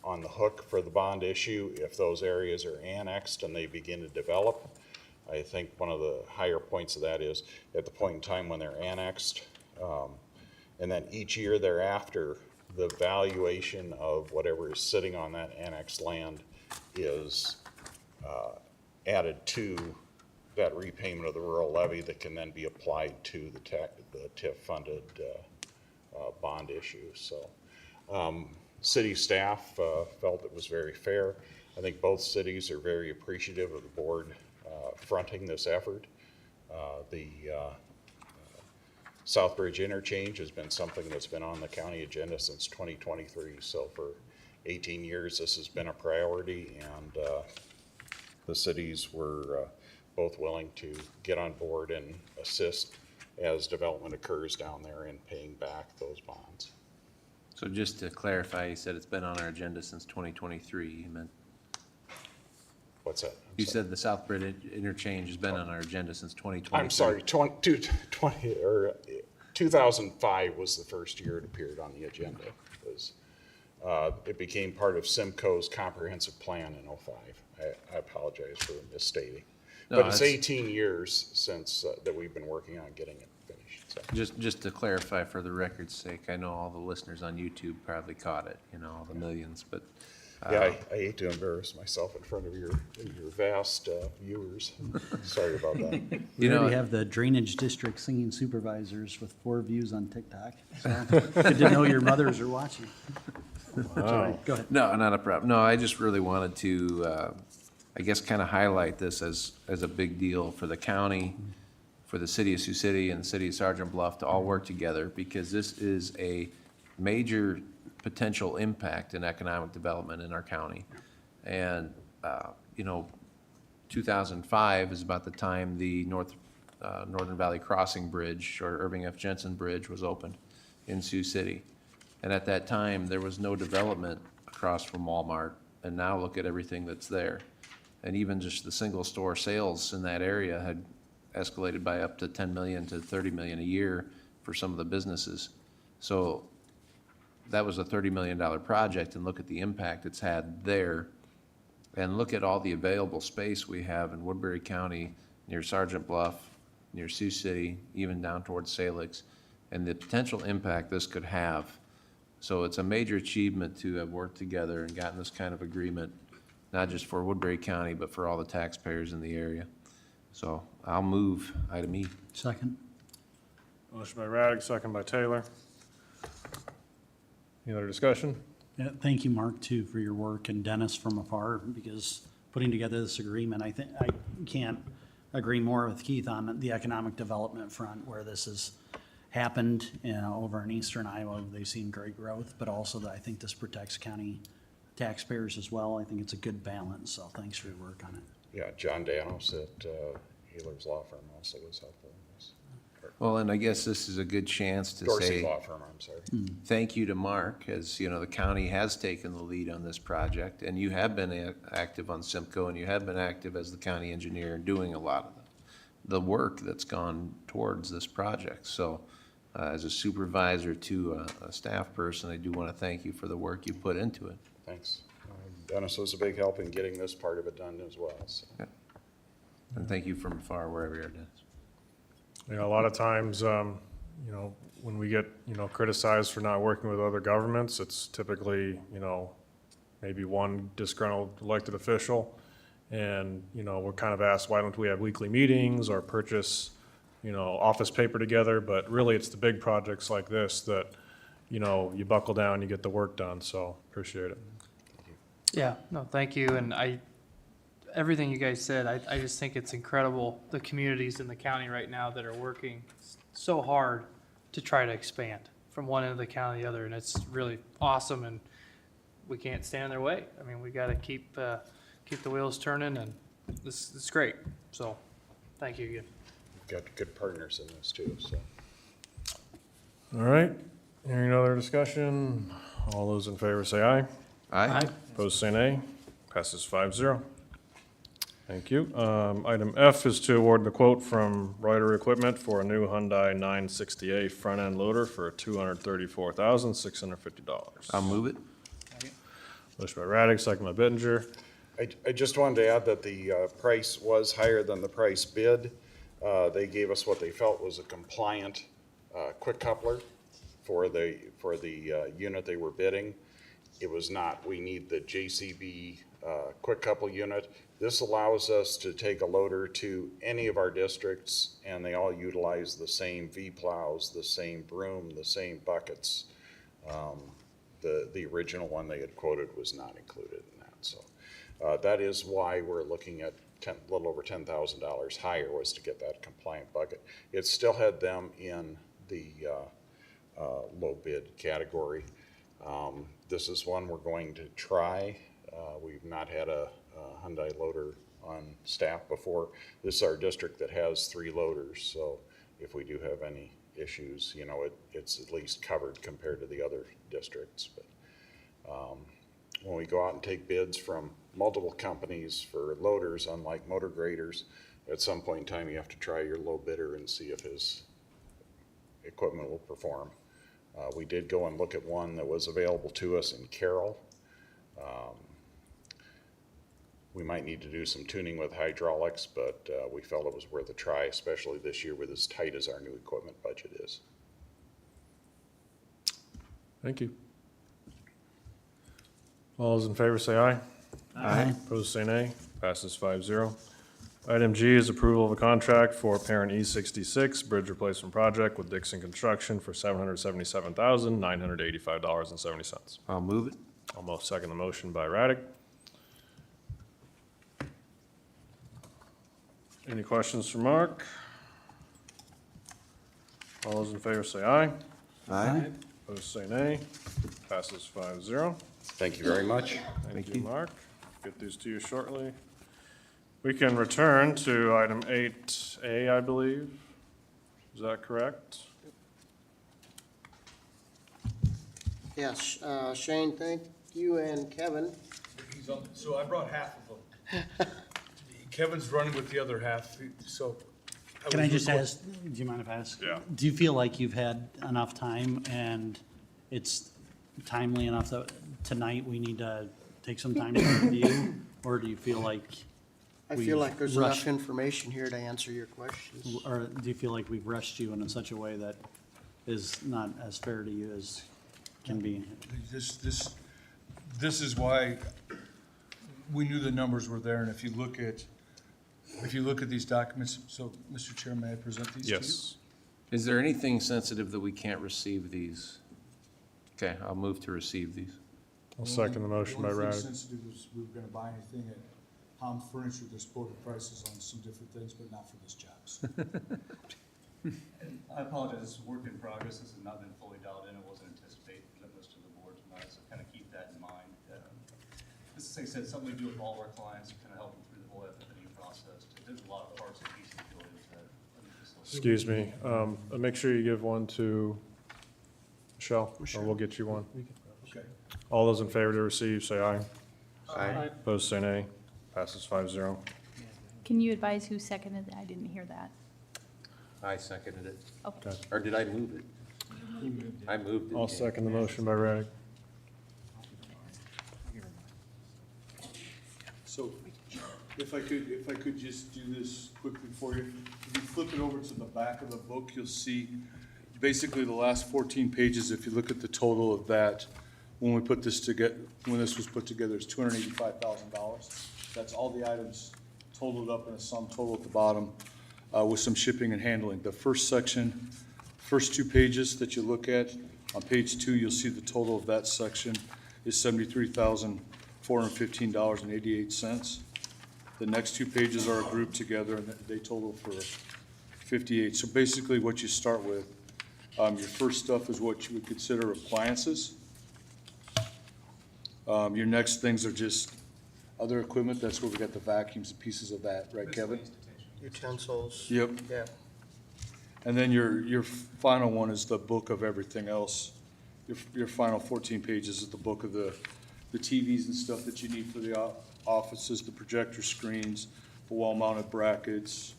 on the hook for the bond issue if those areas are annexed and they begin to develop. I think one of the higher points of that is at the point in time when they're annexed, and then each year thereafter, the valuation of whatever is sitting on that annexed land is added to that repayment of the rural levy that can then be applied to the TIF-funded bond issue. So city staff felt it was very fair. I think both cities are very appreciative of the board fronting this effort. The Southbridge interchange has been something that's been on the county agenda since 2023. So for 18 years, this has been a priority, and the cities were both willing to get on board and assist as development occurs down there in paying back those bonds. So just to clarify, you said it's been on our agenda since 2023. You meant? What's that? You said the Southbridge interchange has been on our agenda since 2023. I'm sorry, 2005 was the first year it appeared on the agenda. It became part of Simcoe's comprehensive plan in '05. I apologize for misstating. No, But it's that's- 18 years since that we've been working on getting it finished. So. Just to clarify for the record's sake, I know all the listeners on YouTube probably caught it, all the millions, but. Yeah, I hate to embarrass myself in front of your vast viewers. Sorry about that. We already have the drainage district singing supervisors with 4 views on TikTok. So good to know your mothers are watching. Sorry, go ahead. No, not a problem. No, I just really wanted to, I guess, kind of highlight this as a big deal for the county, for the city of Sioux City and the city of Sergeant Bluff to all work together, because this is a major potential impact in economic development in our county. And, 2005 is about the time the Northern Valley Crossing Bridge, or Irving F. Jensen Bridge, was opened in Sioux City. And at that time, there was no development across from Walmart, and now look at everything that's there. And even just the single store sales in that area had escalated by up to 10 million to 30 million a year for some of the businesses. So that was a $30 million project, and look at the impact it's had there. And look at all the available space we have in Woodbury County, near Sergeant Bluff, near Sioux City, even down towards Salix, and the potential impact this could have. So it's a major achievement to have worked together and gotten this kind of agreement, not just for Woodbury County, but for all the taxpayers in the area. So I'll move item E. Second. Motion by Raddick, second by Taylor. Any other discussion? Yeah, thank you, Mark, too, for your work, and Dennis from afar, because putting together this agreement, I think, I can't agree more with Keith on the economic development front, where this has happened, over in eastern Iowa. They've seen great growth, but also that I think this protects county taxpayers as well. I think it's a good balance, so thanks for your work on it. Yeah, John Danos at Healer's Law Firm also was helpful in this. Well, and I guess this is a good chance to Dorsey say Law Firm, I'm sorry. thank you to Mark, as you know, the county has taken the lead on this project, and you have been active on Simcoe, and you have been active as the county engineer doing a lot of the work that's gone towards this project. So as a supervisor to a staff person, I do want to thank you for the work you put into it. Thanks. Dennis was a big help in getting this part of it done as well. So. Yeah. And thank you from afar, wherever you're, Dennis. You know, a lot of times, you know, when we get, you know, criticized for not working with other governments, it's typically, you know, maybe one disgruntled elected official. And, you know, we're kind of asked, why don't we have weekly meetings or purchase, you know, office paper together? But really, it's the big projects like this that, you know, you buckle down, you get the work done. So appreciate it. Yeah, no, thank you, and everything you guys said, I just think it's incredible, the communities in the county right now that are working so hard to try to expand from one end of the county to the other, and it's really awesome, and we can't stand in their way. I mean, we gotta keep the wheels turning, and this is great, so, thank you again. We've got good partners in this too, so. All right, hearing no other discussion, all those in favor say aye. Aye. Opposed, say nay. Passes 5-0. Thank you. Item F is to award the quote from Reuter Equipment for a new Hyundai 960A front-end loader for $234,650. I'll move it. Motion by Raddick, second by Bittinger. I just wanted to add that the price was higher than the price bid. They gave us what they felt was a compliant quick coupler for the unit they were bidding. It was not. We need the JCB quick couple unit. This allows us to take a loader to any of our districts, and they all utilize the same V-plows, the same broom, the same buckets. The original one they had quoted was not included in that. So that is why we're looking at a little over $10,000 higher, was to get that compliant bucket. It still had them in the low bid category. This is one we're going to try. We've not had a Hyundai loader on staff before. This is our district that has 3 loaders, so if we do have any issues, you know, it's at least covered compared to the other districts. But when we go out and take bids from multiple companies for loaders, unlike motor graders, at some point in time you have to try your low bidder and see if his equipment will perform. We did go and look at one that was available to us in Carroll. We might need to do some tuning with hydraulics, but we felt it was worth a try, especially this year with as tight as our new equipment budget is. Thank you. All those in favor say aye. Aye. Opposed, say nay. Passes 5-0. Item G is approval of a contract for Parent E66 Bridge Replacement Project with Dixon Construction for $777,985.70. I'll move it. Almost second the motion by Raddick. Any questions for Mark? All those in favor say aye. Aye. Opposed, say nay. Passes 5-0. Thank you very much. Thank you, Mark. Get these to you shortly. We can return to item 8A, I believe. Is that correct? Yes, Shane, thank you, and Kevin. So I brought half of them. Kevin's running with the other half, so. Can I would just request- ask, do you mind if I ask? Yeah. Do you feel like you've had enough time and it's timely enough that tonight we need to take some time to review? Or do you feel like? I we've feel like there's rushed- enough information here to answer your questions. Or do you feel like we've rushed you in such a way that is not as fair to you as can be? This is why we knew the numbers were there, and if you look at these documents, so, Mr. Chair, may I present these to you? Yes. Is there anything sensitive that we can't receive these? Okay, I'll move to receive these. I'll second the motion by The only Raddick. thing sensitive is we were gonna buy anything at Hom Furniture, there's quoted prices on some different things, but not for this jobs. I apologize, this is work in progress, this has not been fully dialed in, it wasn't anticipated, presenting this to the board tonight, so kind of keep that in mind. This is, like I said, something we do with all of our clients, kind of help them through the whole FF&E process. There's a lot of parts and pieces that go into that. Excuse me. Make sure you give one to Michelle, or we'll get you one. Okay. All those in favor to receive, say aye. Aye. Opposed, say nay. Passes 5-0. Can you advise who seconded it? I didn't hear that. I seconded it. Okay. Or did I move it? I moved it. I'll second the motion by Raddick. So if I could just do this quickly for you. If you flip it over to the back of the book, you'll see basically the last 14 pages, if you look at the total of that, when we put this together, when this was put together, it's $285,000. That's all the items totaled up in a sum total at the bottom, with some shipping and handling. The first section, first 2 pages that you look at, on page 2, you'll see the total of that section is $73,415.88. The next 2 pages are grouped together, and they total for 58. So basically, what you start with, your first stuff is what you would consider appliances. Your next things are just other equipment. That's where we got the vacuums and pieces of that, right, Kevin? Utensils. Yep. Yeah. And then your final one is the book of everything else. Your final 14 pages is the book of the TVs and stuff that you need for the offices, the projector screens, the wall-mounted brackets,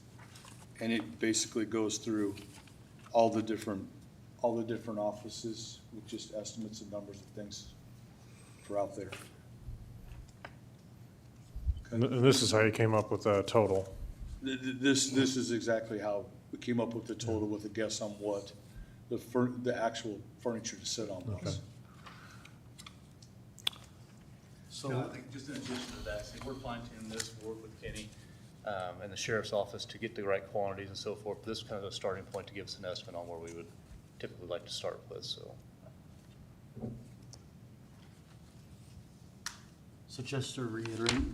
and it basically goes through all the different offices with just estimates and numbers of things for out there. And this is how you came up with the total. This is exactly how we came up with the total, with a guess on what the actual furniture to sit on was. So I think just in addition to that, see, we're fine tuning this, work with Kenny, and the sheriff's office to get the right quantities and so forth. This is kind of a starting point to give us an estimate on where we would typically like to start with, so. So just to reiterate,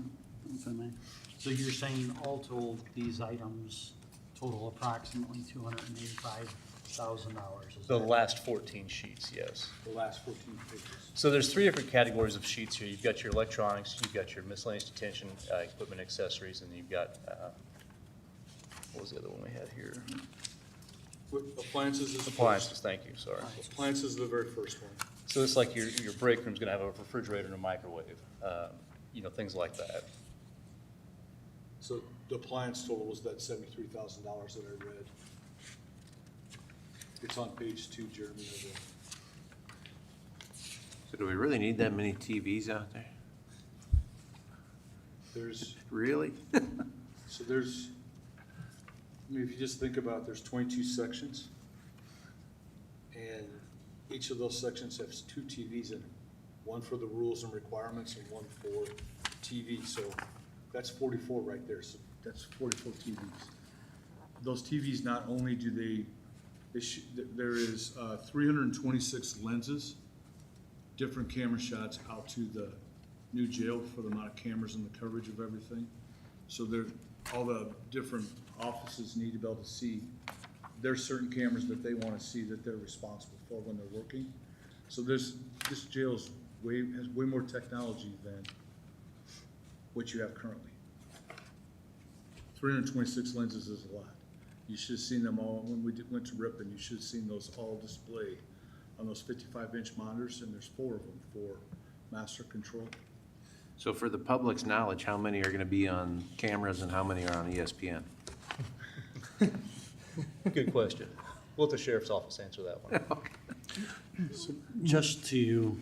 if I may, so you're saying all told, these items total approximately $285,000? The last 14 sheets, yes. The last 14 pages. So there's 3 different categories of sheets here. You've got your electronics, you've got your miscellaneous detention, equipment, accessories, and you've got, what was the other one we had here? Appliances is the first. Appliances, thank you, sorry. Appliances is the very first one. So it's like your break room's gonna have a refrigerator and a microwave, things like that. So the appliance total was that $73,000 that I read. It's on page 2, Jeremy. So do we really need that many TVs out there? There's, Really? so there's, if you just think about it, there's 22 sections. And each of those sections has 2 TVs in it. One for the rules and requirements and one for TV. So that's 44 right there. So that's 44 TVs. Those TVs, not only do there is 326 lenses, different camera shots out to the new jail for the amount of cameras and the coverage of everything. So all the different offices need to be able to see. There's certain cameras that they want to see that they're responsible for when they're working. So this jail has way more technology than what you have currently. 326 lenses is a lot. You should have seen them all, when we went to Ripon, you should have seen those all displayed on those 55-inch monitors, and there's 4 of them for master control. So for the public's knowledge, how many are gonna be on cameras and how many are on ESPN? Good question. We'll let the sheriff's office answer that one. Just to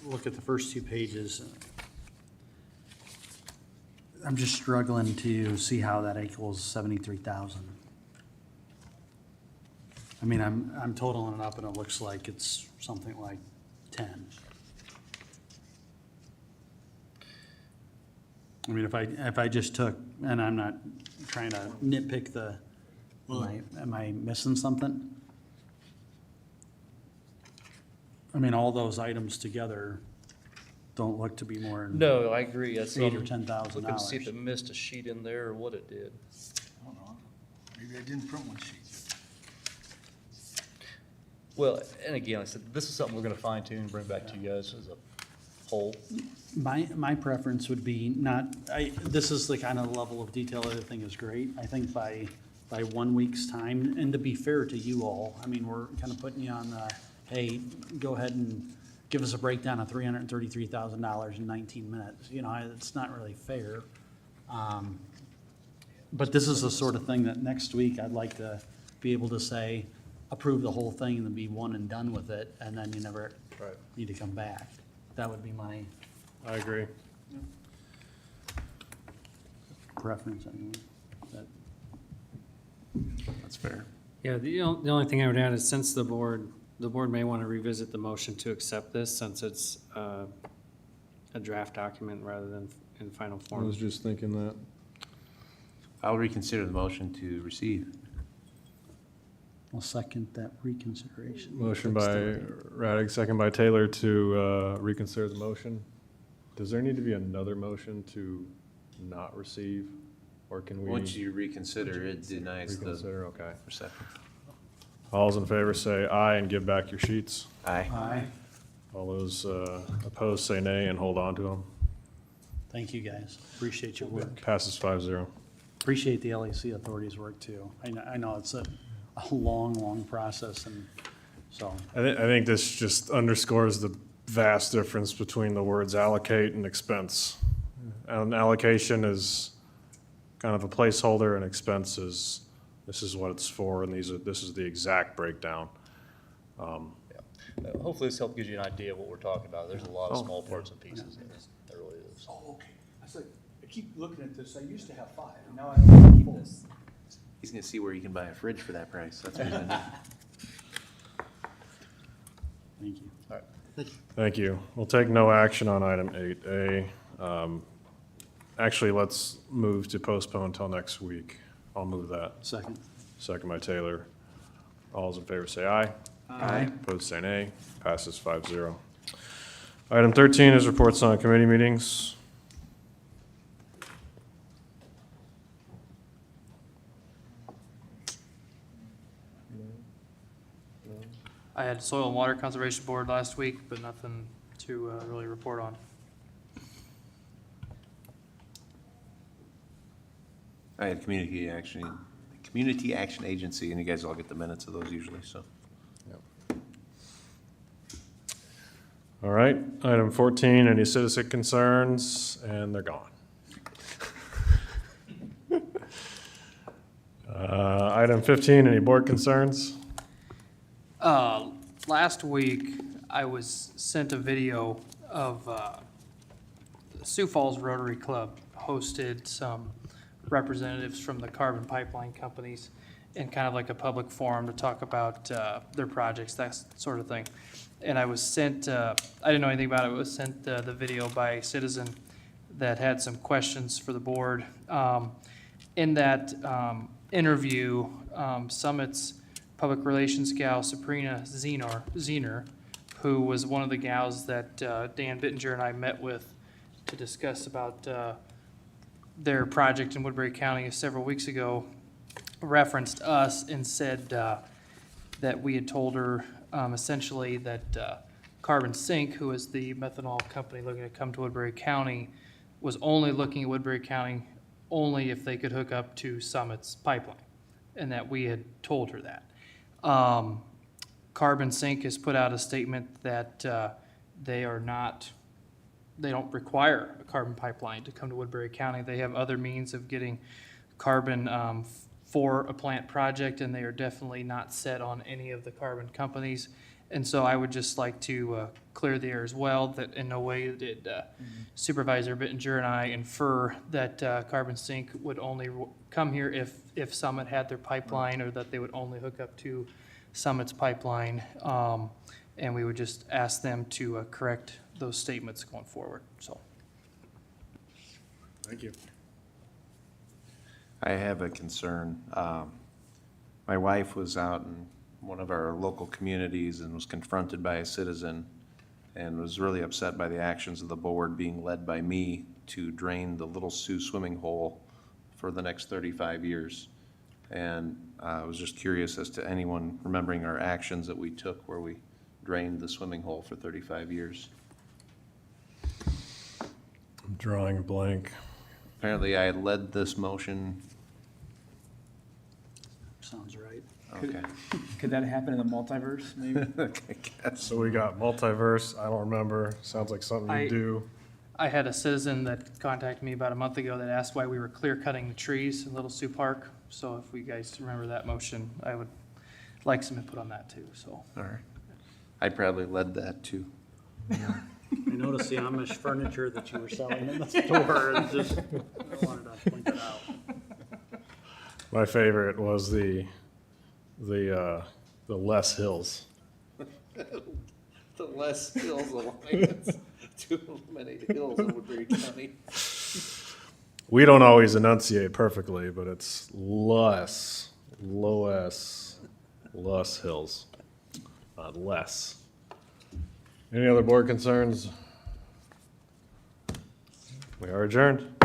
look at the first 2 pages, I'm just struggling to see how that equals 73,000. I mean, I'm totaling it up and it looks like it's something like 10. I mean, if I just took, and I'm not trying to nitpick am I missing something? I mean, all those items together don't look to be more than No, I agree. That's $8,000 or $10,000. looking to see if it missed a sheet in there or what it did. I don't know. Maybe I didn't print one sheet. Well, and again, like I said, this is something we're gonna fine tune and bring back to you guys as a whole. My preference would be this is the kind of level of detail that I think is great. I think by 1 week's time, and to be fair to you all, I mean, we're kind of putting you on the, hey, go ahead and give us a breakdown of $333,000 in 19 minutes. You know, it's not really fair. But this is the sort of thing that next week I'd like to be able to say, approve the whole thing and then be one and done with it, and then you never need to come back. That would be my I agree. preference anyway. That's fair. Yeah, the only thing I would add is since the board may want to revisit the motion to accept this since it's a draft document rather than in final I form. was just thinking that. I'll reconsider the motion to receive. I'll second that reconsideration. Motion by Raddick, second by Taylor to reconsider the motion. Does there need to be another motion to not receive, or can we? Once you reconsider, it denies the Reconsider, okay. reception. All's in favor say aye and give back your sheets. Aye. Aye. All those opposed say nay and hold on to them. Thank you, guys. Appreciate your work. Passes 5-0. Appreciate the LAC authorities' work too. I know it's a long process, and so. I think this just underscores the vast difference between the words allocate and expense. An allocation is kind of a placeholder, and expense is, this is what it's for, and this is the exact breakdown. Hopefully this helps give you an idea of what we're talking about. There's a lot of small parts and pieces in this. There really is. Oh, okay. I said, I keep looking at this. I used to have 5, and now I have 4. He's gonna see where you can buy a fridge for that price. That's what he's gonna Thank you. All right. Thank you. We'll take no action on item 8A. Actually, let's move to postpone until next week. I'll move that. Second. Second by Taylor. All those in favor say aye. Aye. Opposed say nay. Passes 5-0. Item 13 is reports on committee meetings. I had Soil and Water Conservation Board last week, but nothing to really report on. I had Community Action Agency, and you guys all get the minutes of those usually, so. All right, item 14, any citizen concerns, and they're gone. Item 15, any board concerns? Last week, I was sent a video of Sioux Falls Rotary Club hosted some representatives from the carbon pipeline companies in kind of like a public forum to talk about their projects, that sort of thing. And I was sent, I didn't know anything about it, but was sent the video by a citizen that had some questions for the board. In that interview, Summit's public relations gal, Sabrina Zener, who was one of the gals that Dan Bittinger and I met with to discuss about their project in Woodbury County several weeks ago, referenced us and said that we had told her essentially that Carbon Sink, who is the methanol company looking to come to Woodbury County, was only looking at Woodbury County only if they could hook up to Summit's pipeline, and that we had told her that. Carbon Sync has put out a statement that they don't require a carbon pipeline to come to Woodbury County. They have other means of getting carbon for a plant project, and they are definitely not set on any of the carbon companies. And so I would just like to clear the air as well, that in no way did Supervisor Bittinger and I infer that Carbon Sync would only come here if Summit had their pipeline, or that they would only hook up to Summit's pipeline. And we would just ask them to correct those statements going forward, so. Thank you. I have a concern. My wife was out in one of our local communities and was confronted by a citizen and was really upset by the actions of the board being led by me to drain the Little Sioux swimming hole for the next 35 years. And I was just curious as to anyone remembering our actions that we took where we drained the swimming hole for 35 years. I'm drawing a blank. Apparently I had led this motion. Sounds right. Okay. Could that happen in the multiverse, maybe? So we got multiverse, I don't remember, sounds like something you do. I had a citizen that contacted me about a month ago that asked why we were clear cutting the trees in Little Sioux Park. So if we guys remember that motion, I would like some input on that too, so. All right. I probably led that too. I noticed the Amish furniture that you were selling in the store, and just I wanted to point that out. My favorite was the less hills. The less hills alliance to eliminate hills in Woodbury County. We don't always enunciate perfectly, but it's less hills, not less. Any other board concerns? We are adjourned.